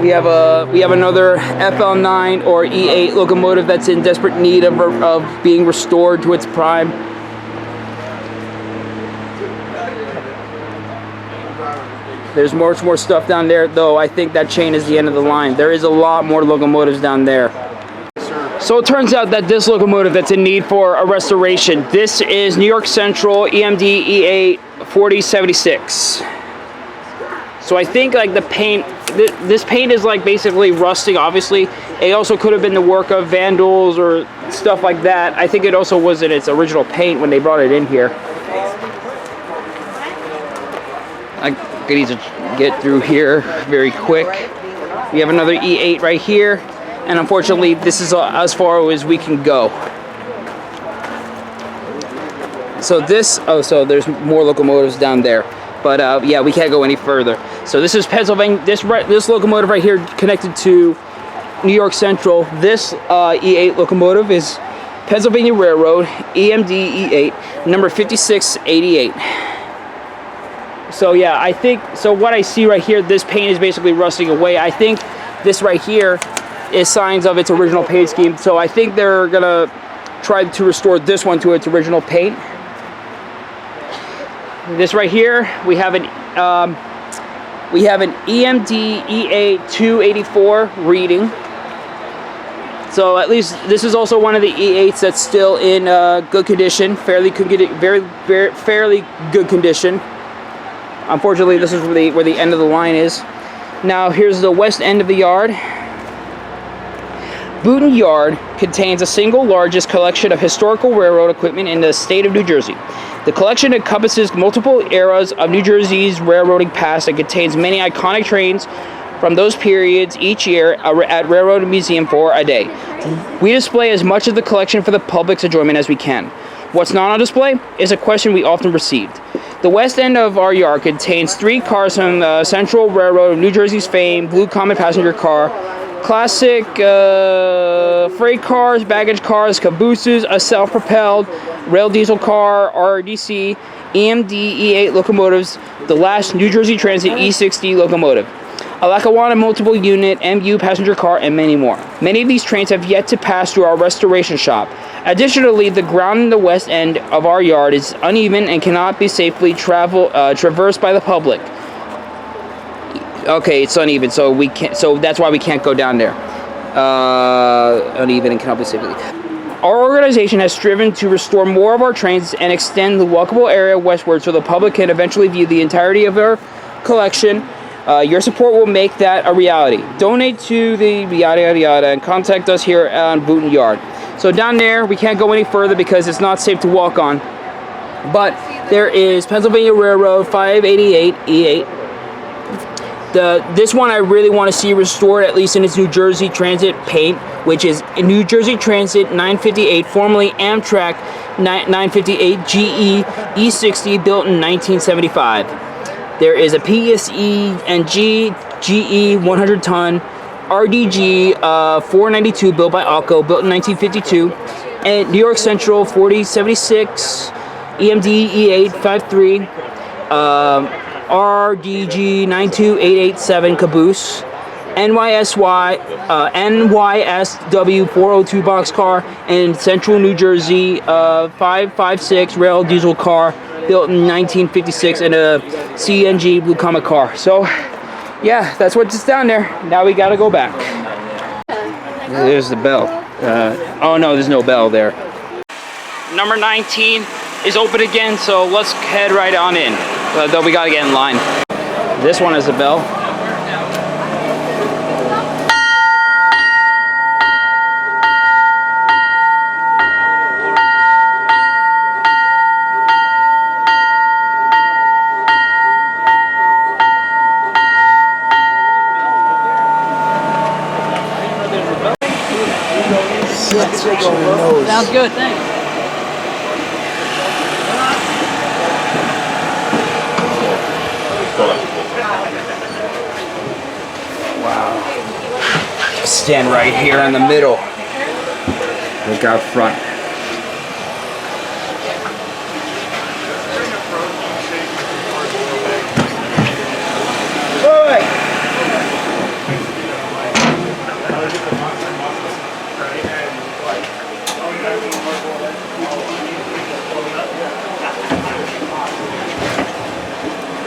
We have another FL9 or E8 locomotive that's in desperate need of being restored to its prime. There's much more stuff down there, though. I think that chain is the end of the line. There is a lot more locomotives down there. So it turns out that this locomotive that's in need for a restoration, this is New York Central EMD E8 4076. So I think like the paint, this paint is like basically rusting, obviously. It also could have been the work of vandals or stuff like that. I think it also wasn't its original paint when they brought it in here. I need to get through here very quick. We have another E8 right here, and unfortunately this is as far as we can go. So so there's more locomotives down there, but yeah, we can't go any further. So this is Pennsylvania, this locomotive right here connected to New York Central. This E8 locomotive is Pennsylvania Railroad EMD E8 number 5688. So yeah, I think, so what I see right here, this paint is basically rusting away. I think this right here is signs of its original paint scheme. So I think they're gonna try to restore this one to its original paint. This right here, we have an EMD E8 284 reading. So at least this is also one of the E8s that's still in good condition, fairly good condition. Unfortunately, this is where the end of the line is. Now, here's the west end of the yard. Boonton Yard contains the single largest collection of historical railroad equipment in the state of New Jersey. The collection encompasses multiple eras of New Jersey's railroading past and contains many iconic trains from those periods each year at Railroad Museum for a day. We display as much of the collection for the public's enjoyment as we can. What's not on display is a question we often received. The west end of our yard contains 3 cars from the Central Railroad of New Jersey's fame, Blue Comet passenger car, classic freight cars, baggage cars, cabooses, a self-propelled rail diesel car, RDC, EMD E8 locomotives, the last New Jersey Transit E60 locomotive, a Lackawanna multiple unit MU passenger car, and many more. Many of these trains have yet to pass through our restoration shop. Additionally, the ground in the west end of our yard is uneven and cannot be safely traversed by the public. Okay, it's uneven, so we can't. So that's why we can't go down there. Uneven and cannot be safely. Our organization has striven to restore more of our trains and extend the walkable area westward so the public can eventually view the entirety of our collection. Your support will make that a reality. Donate to the yada yada yada and contact us here on Boonton Yard. So down there, we can't go any further because it's not safe to walk on. But there is Pennsylvania Railroad 588 E8. This one I really want to see restored, at least in its New Jersey Transit paint, which is New Jersey Transit 958, formerly Amtrak 958 GE E60, built in 1975. There is a PSE and GE 100-ton RDG 492, built by ALCO, built in 1952, and New York Central 4076 EMD E8 53. RDG 92887 caboose, NYSW 402 boxcar, and Central New Jersey 556 rail diesel car, built in 1956, and a CNG Blue Comet car. So, yeah, that's what's down there. Now we gotta go back. There's the bell. Oh no, there's no bell there. Number 19 is open again, so let's head right on in. Though we gotta get in line. This one is a bell. Sounds good, thanks. Wow. Stand right here in the middle. Look out front.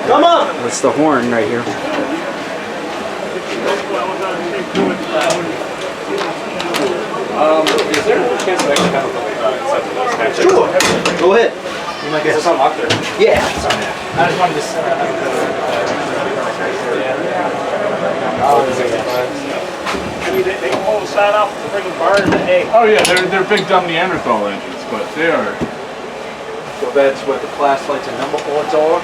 Come on! That's the horn right here. Is there a chance that I can have a Sure. Go ahead. You might get some up there. Yeah. Sorry. I just wanted to they can hold the sign up to bring the barn to hay. Oh yeah, they're big dumb Neanderthal engines, but they are. So that's what the class lights and number boards are.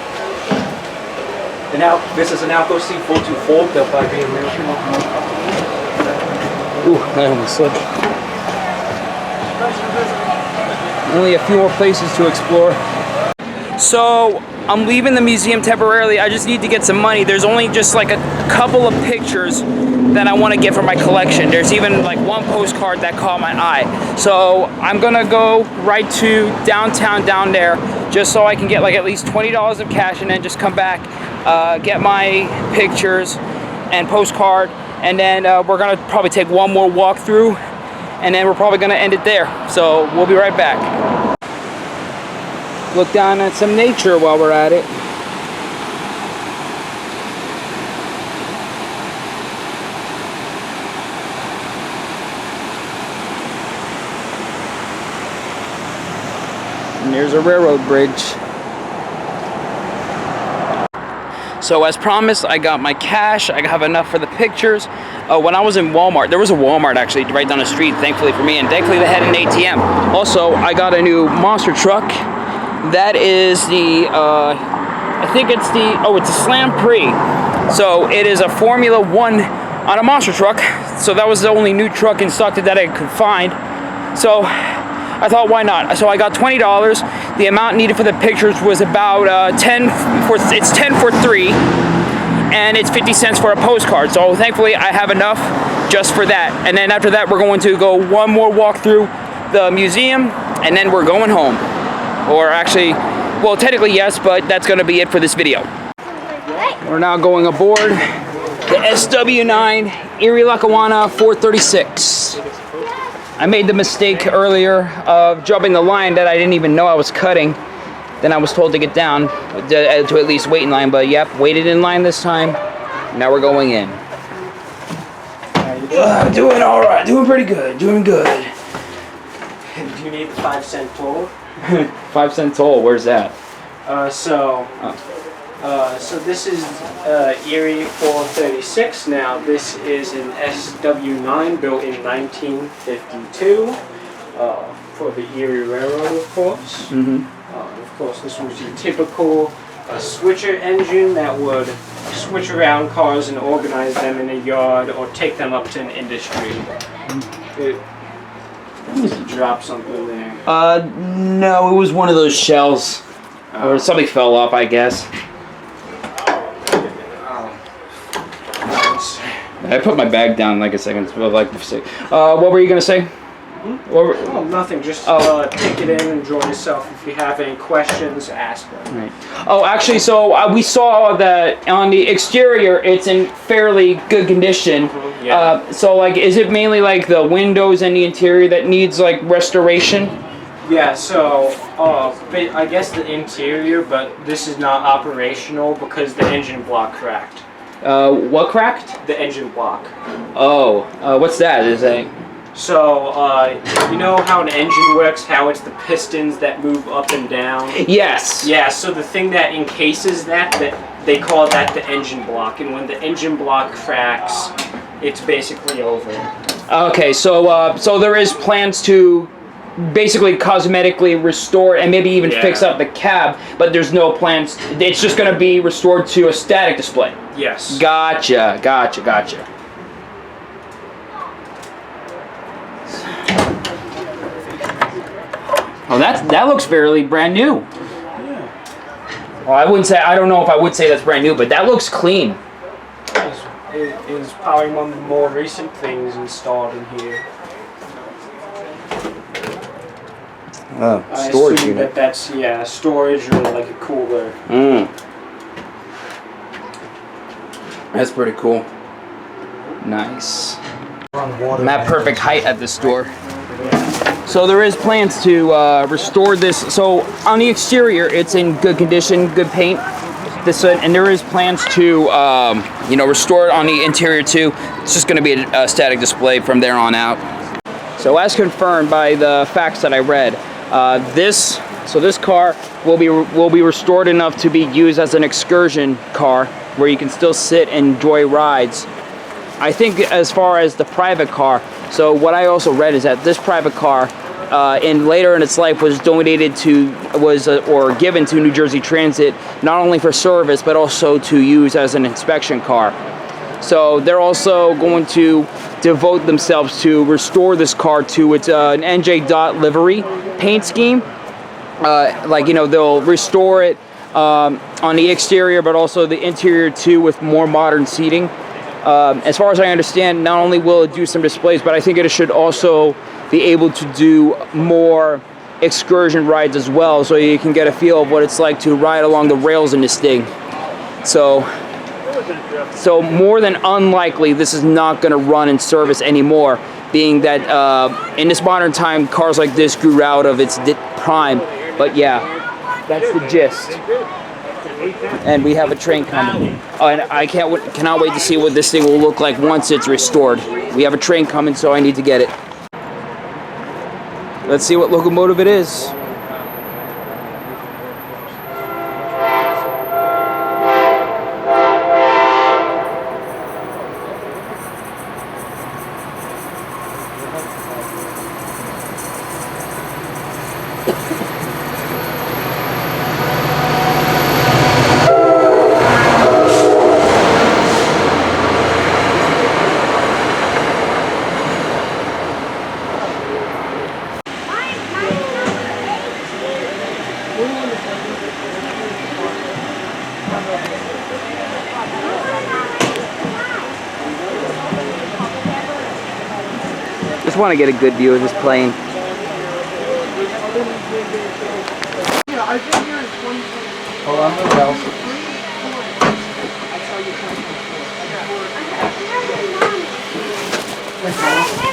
And now, this is an Alco C424. They'll probably be American. Ooh, I almost slipped. Only a few more places to explore. So I'm leaving the museum temporarily. I just need to get some money. There's only just like a couple of pictures that I want to get for my collection. There's even like one postcard that caught my eye. So I'm gonna go right to downtown down there just so I can get like at least $20 of cash and then just come back, get my pictures and postcard, and then we're gonna probably take one more walk through, and then we're probably gonna end it there. So we'll be right back. Look down at some nature while we're at it. And there's a railroad bridge. So as promised, I got my cash. I have enough for the pictures. When I was in Walmart, there was a Walmart actually right down the street, thankfully for me, and thankfully they had an ATM. Also, I got a new monster truck. That is the, I think it's the, oh, it's a Slam Pre. So it is a Formula 1 on a monster truck. So that was the only new truck in stock that I could find. So I thought, why not? So I got $20. The amount needed for the pictures was about 10 for 3, and it's 50 cents for a postcard. So thankfully I have enough just for that. And then after that, we're going to go one more walk through the museum, and then we're going home. Or actually, well, technically yes, but that's going to be it for this video. We're now going aboard the SW9 Erie Lackawanna 436. I made the mistake earlier of jumping the line that I didn't even know I was cutting. Then I was told to get down to at least wait in line, but yep, waited in line this time. Now we're going in. Doing all right, doing pretty good, doing good. Do you need the 5-cent toll? 5 cent toll, where's that? So this is Erie 436. Now this is an SW9 built in 1952 for the Erie Railroad, of course. Of course, this was your typical switcher engine that would switch around cars and organize them in a yard or take them up to an industry. Drop something there. No, it was one of those shells. Or something fell off, I guess. I put my bag down like a second. What were you gonna say? Oh, nothing. Just take it in, enjoy yourself. If you have any questions, ask them. Right. Oh, actually, so we saw that on the exterior, it's in fairly good condition. Yeah. So, like, is it mainly like the windows and the interior that needs like restoration? Yeah. So, I guess the interior, but this is not operational because the engine block cracked. What cracked? The engine block. Oh, what's that? Is that? So, you know how an engine works, how it's the pistons that move up and down? Yes. Yeah, so the thing that encases that they call that the engine block, and when the engine block cracks, it's basically over. Okay, so so there is plans to basically cosmetically restore and maybe even fix up the cab, but there's no plans. It's just going to be restored to a static display. Yes. Gotcha. Oh, that looks fairly brand new. Well, I wouldn't say. I don't know if I would say that's brand new, but that looks clean. It is probably one of the more recent things installed in here. Oh, I storage assume unit. that's storage or like a cooler. That's pretty cool. Nice. I'm at perfect height at this store. So there is plans to restore this. So on the exterior, it's in good condition, good paint. And there is plans to, restore it on the interior too. It's just going to be a static display from there on out. So as confirmed by the facts that I read, this car will be restored enough to be used as an excursion car where you can still sit and enjoy rides. I think as far as the private car, so what I also read is that this private car, later in its life, was donated to, or given to New Jersey Transit, not only for service but also to use as an inspection car. So they're also going to devote themselves to restore this car to its an NJ Dot livery paint scheme. They'll restore it on the exterior, but also the interior too, with more modern seating. As far as I understand, not only will it do some displays, but I think it should also be able to do more excursion rides as well, so you can get a feel of what it's like to ride along the rails in this thing. So more than unlikely, this is not going to run in service anymore, being that in this modern time, cars like this grew out of its prime. But yeah, that's the gist. And we have a train coming. Oh, and I cannot wait to see what this thing will look like once it's restored. We have a train coming, so I need to get it. Let's see what locomotive it is. Just want to get a good view of this plane. Hold on, the bells.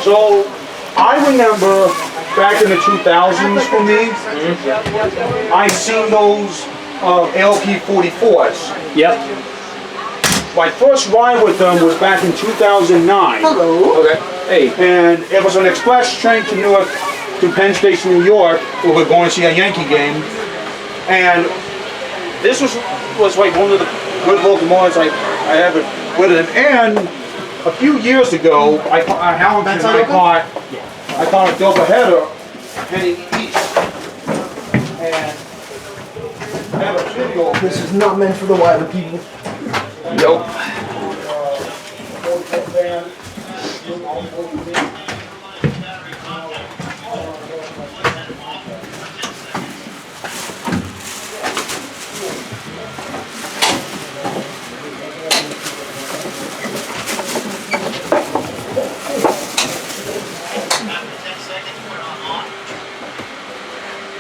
So, I remember back in the 2000s for me, I seen those LP 44s. Yep. My first ride with them was back in 2009. Hello. Okay. Hey. And it was an express train to Newark, to Penn Station, New York, where we're going to see a Yankee game. And this was like one of the good locomotives I ever with it. And a few years ago, I caught a double header heading east. And I have a video. This is not meant for the wider people. Nope.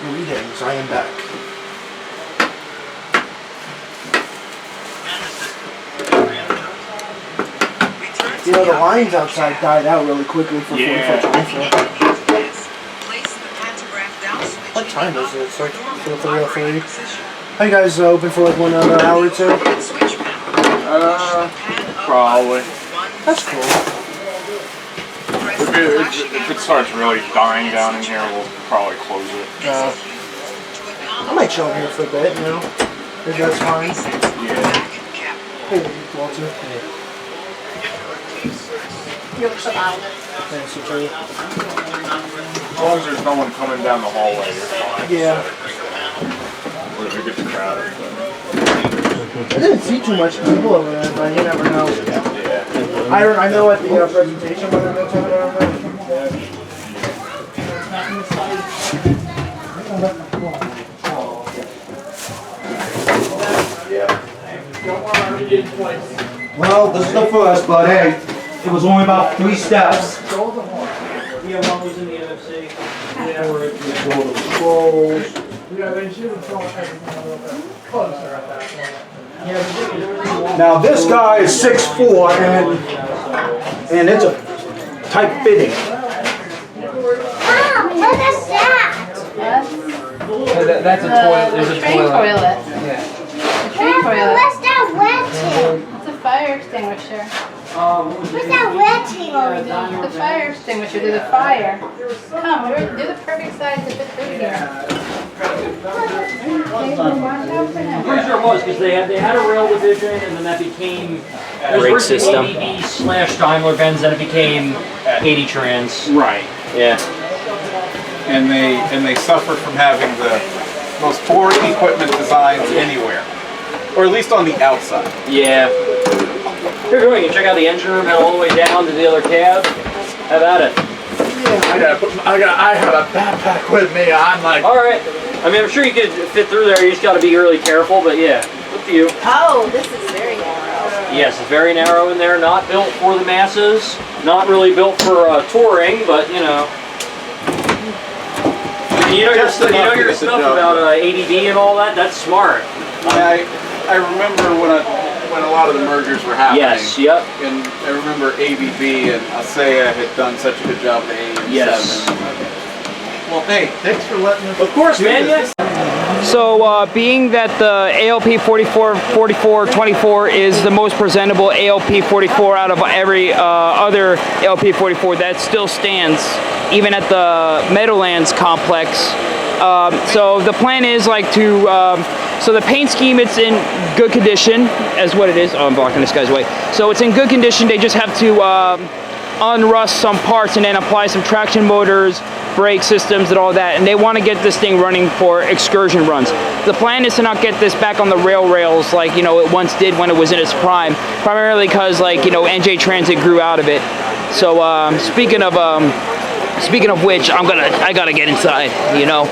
Greetings, I am back. You know, the lines outside died out really quickly for 45 trains. What time is it? It's like 3:03. Are you guys open for like another hour or two? Probably. That's cool. If it starts really dying down in here, we'll probably close it. I might chill here for a bit, you know? If that's fine. Yeah. Hey, Walter. You look so loud. Thanks, you too. As long as there's no one coming down the hallway, you're fine. Yeah. Or if it gets crowded. I didn't see too much people over there, but you never know. Yeah. I know at the presentation when they're talking about Well, this is the first, but hey, it was only about 3 steps. Yeah, one was in the NFC. Yeah, they should have thrown everything a little bit closer at that point. Now this guy is 6'4", and it's a tight fitting. Mom, what is that? That's a toilet. There's a train toilet. Yeah. The train toilet. What's that wetting? It's a fire extinguisher. What's that wetting over there? The fire extinguisher. There's a fire. Come, they're the perfect size to fit through here. I'm pretty sure it was because they had a rail division and then that became Brake system. ABB/Daimler-Benz, then it became 80 Trans. Right. Yeah. And they suffer from having the most boring equipment designs anywhere. Or at least on the outside. Yeah. Here, go ahead. You can check out the engine room, head all the way down to the other cab. Have at it. I have a backpack with me. I'm like. All right. I mean, I'm sure you could fit through there. You just got to be really careful. But yeah, up to you. Oh, this is very narrow. Yes, it's very narrow in there. Not built for the masses. Not really built for touring, but you know. You know your stuff about ADD and all that. That's smart. I remember when a lot of the mergers were happening. Yes. Yep. And I remember ABB and Asea had done such a good job with AE7. Yes. Well, hey, thanks for letting us. Of course, man. Yes. So being that the ALP 4424 is the most presentable ALP 44 out of every other ALP 44, that still stands even at the Meadowlands complex. So the plan is like to, so the paint scheme, it's in good condition as what it is. Oh, I'm blocking this guy's way. So it's in good condition. They just have to unrust some parts and then apply some traction motors, brake systems and all that, and they want to get this thing running for excursion runs. The plan is to not get this back on the rails like, you know, it once did when it was in its prime, primarily because, like, you know, NJ Transit grew out of it. So speaking of which, I gotta get inside, you know.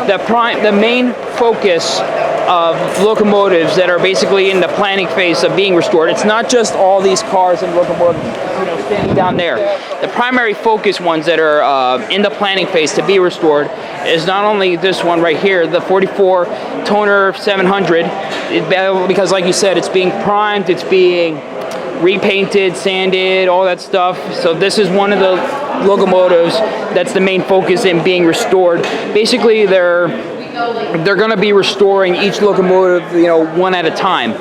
The main focus of locomotives that are basically in the planning phase of being restored, it's not just all these cars and locomotives, you know, standing down there. The primary focus ones that are in the planning phase to be restored is not only this one right here, the 44 Toner 700, because like you said, it's being primed, it's being repainted, sanded, all that stuff. So this is one of the locomotives that's the main focus in being restored. Basically, they're going to be restoring each locomotive, you know, one at a time,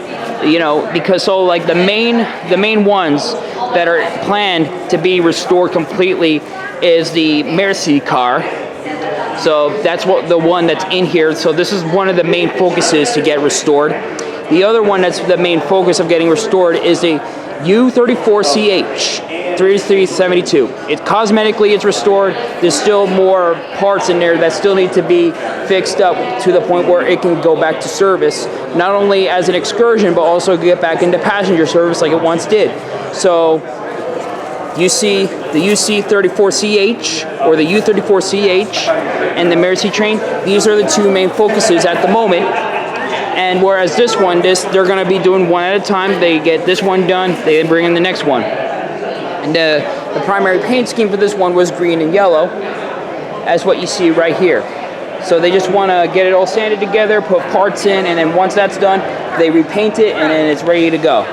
you know, because so like the main ones that are planned to be restored completely is the Mercy car. So that's what the one that's in here. So this is one of the main focuses to get restored. The other one that's the main focus of getting restored is the U34CH 3372. Cosmetically it's restored. There's still more parts in there that still need to be fixed up to the point where it can go back to service, not only as an excursion but also get back into passenger service like it once did. So you see the UC34CH or the U34CH and the Mercy train. These are the two main focuses at the moment. And whereas this one, they're going to be doing one at a time. They get this one done, they bring in the next one. And the primary paint scheme for this one was green and yellow, as what you see right here. So they just want to get it all sanded together, put parts in, and then once that's done, they repaint it, and then it's ready to go.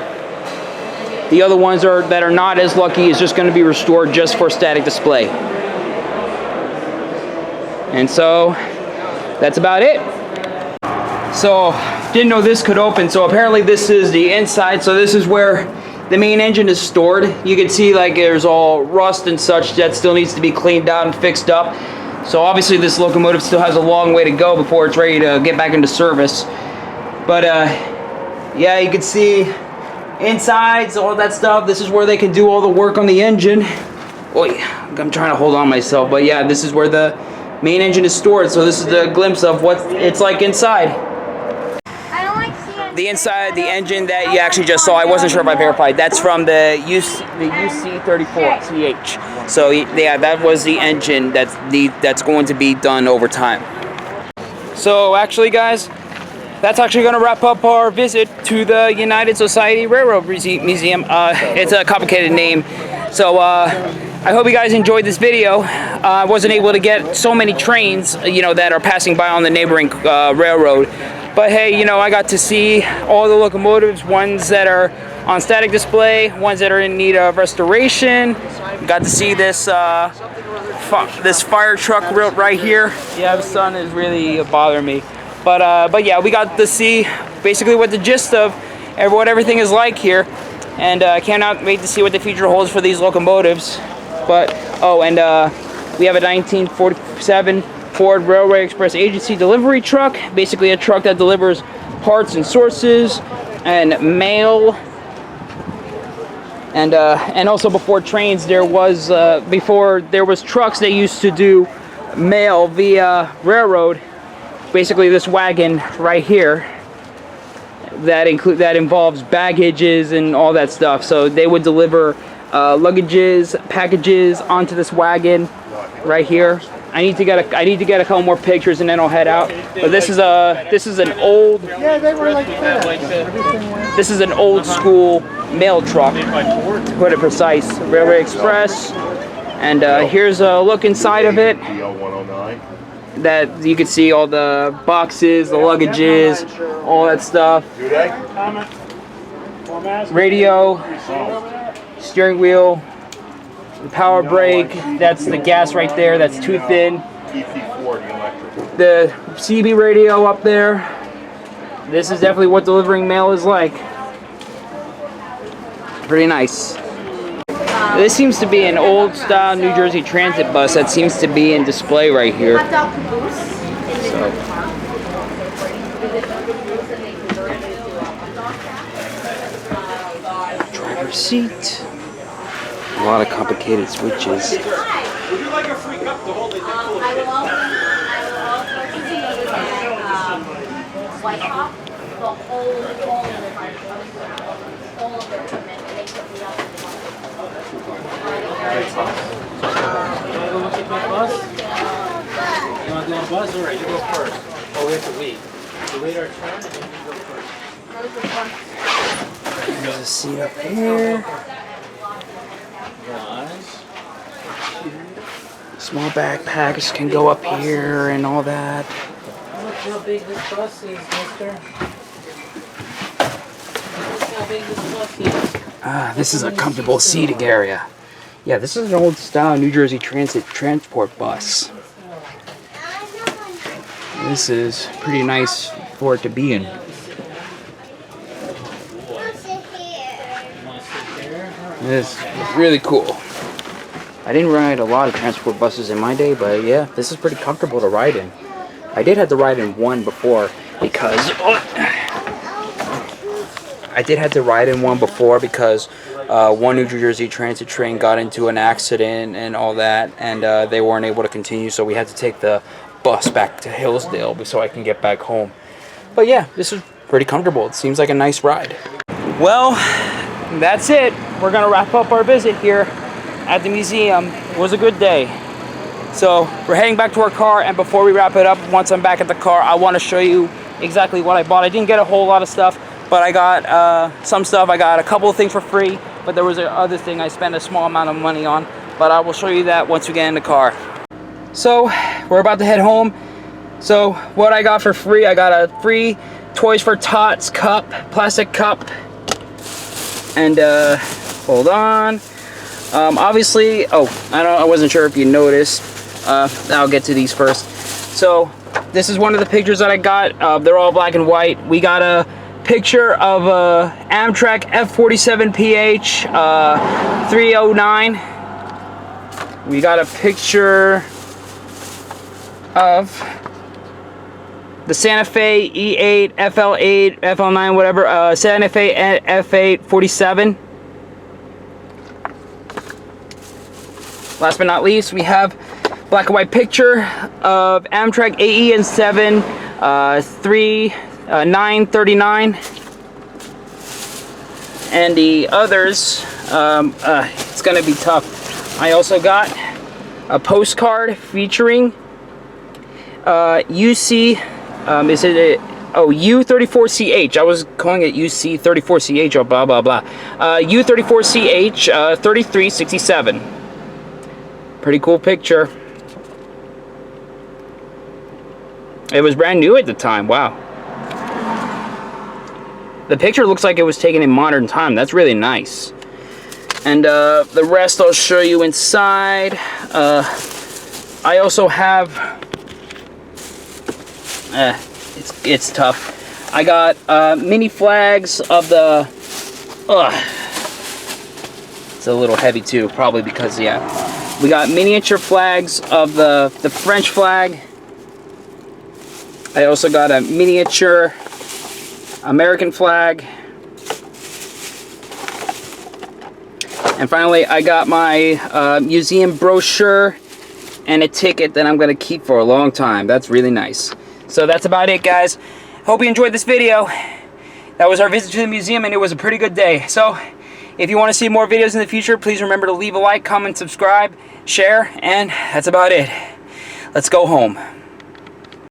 The other ones that are not as lucky is just going to be restored just for static display. And so that's about it. So didn't know this could open. So apparently this is the inside. So this is where the main engine is stored. You can see like there's all rust and such that still needs to be cleaned out and fixed up. So obviously this locomotive still has a long way to go before it's ready to get back into service. But yeah, you can see insides, all that stuff. This is where they can do all the work on the engine. Oy, I'm trying to hold on myself, but yeah, this is where the main engine is stored. So this is the glimpse of what it's like inside. The inside, the engine that you actually just saw, I wasn't sure if I verified, that's from the UC34CH. So yeah, that was the engine that's going to be done over time. So actually guys, that's actually going to wrap up our visit to the United Society Railroad Museum. It's a complicated name. So I hope you guys enjoyed this video. I wasn't able to get so many trains, you know, that are passing by on the neighboring railroad. But hey, you know, I got to see all the locomotives, ones that are on static display, ones that are in need of restoration. Got to see this this fire truck right here. Yeah, the sun is really bothering me. But yeah, we got to see basically what the gist of what everything is like here. And I cannot wait to see what the future holds for these locomotives. But, oh, and we have a 1947 Ford Railway Express Agency delivery truck, basically a truck that delivers parts and sources and mail. And also before trains, there was trucks that used to do mail via railroad. Basically this wagon right here that involves baggages and all that stuff. So they would deliver luggages, packages onto this wagon right here. I need to get a couple more pictures and then I'll head out. But this is an old this is an old school mail truck, to put it precise. Railway Express. And here's a look inside of it. That you can see all the boxes, the luggages, all that stuff. Radio, steering wheel, the power brake, that's the gas right there, that's too thin. The CB radio up there. This is definitely what delivering mail is like. Pretty nice. This seems to be an old style New Jersey transit bus that seems to be in display right here. Driver's seat. A lot of complicated switches. Would you like a free cup to hold it? White top, the whole of their equipment, and they put me up in You want to do a bus? All right, you go first. Oh, we have to wait. We wait our turn and then you go first. There's a seat up here. Small backpacks can go up here and all that. Look how big this bus is, mister. Look how big this bus is. Ah, this is a comfortable seating area. Yeah, this is an old style New Jersey transport bus. This is pretty nice for it to be in. This is really cool. I didn't ride a lot of transport buses in my day, but yeah, this is pretty comfortable to ride in. I did have to ride in one before because one New Jersey transit train got into an accident and all that, and they weren't able to continue, so we had to take the bus back to Hillsdale so I can get back home. But yeah, this is pretty comfortable. It seems like a nice ride. Well, that's it. We're gonna wrap up our visit here at the museum. It was a good day. So we're heading back to our car, and before we wrap it up, once I'm back at the car, I want to show you exactly what I bought. I didn't get a whole lot of stuff, but I got some stuff. I got a couple of things for free, but there was another thing I spent a small amount of money on, but I will show you that once we get in the car. So we're about to head home. So what I got for free, I got a free Toys for Tots cup, plastic cup, and hold on. Obviously, I wasn't sure if you noticed. I'll get to these first. So this is one of the pictures that I got. They're all black and white. We got a picture of Amtrak F47PH 309. We got a picture of the Santa Fe E8, FL8, FL9, whatever, Santa Fe F8 47. Last but not least, we have black and white picture of Amtrak AEN7 939. And the others, it's gonna be tough. I also got a postcard featuring UC, is it a, oh, U34CH. I was calling it UC34CH or blah blah blah. U34CH 3367. Pretty cool picture. It was brand new at the time. Wow. The picture looks like it was taken in modern time. That's really nice. And the rest I'll show you inside. I also have, it's tough. I got mini flags of the, it's a little heavy too, probably because, yeah. We got miniature flags of the French flag. I also got a miniature American flag. And finally, I got my museum brochure and a ticket that I'm going to keep for a long time. That's really nice. So that's about it, guys. Hope you enjoyed this video. That was our visit to the museum, and it was a pretty good day. So if you want to see more videos in the future, please remember to leave a like, comment, subscribe, share, and that's about it. Let's go home.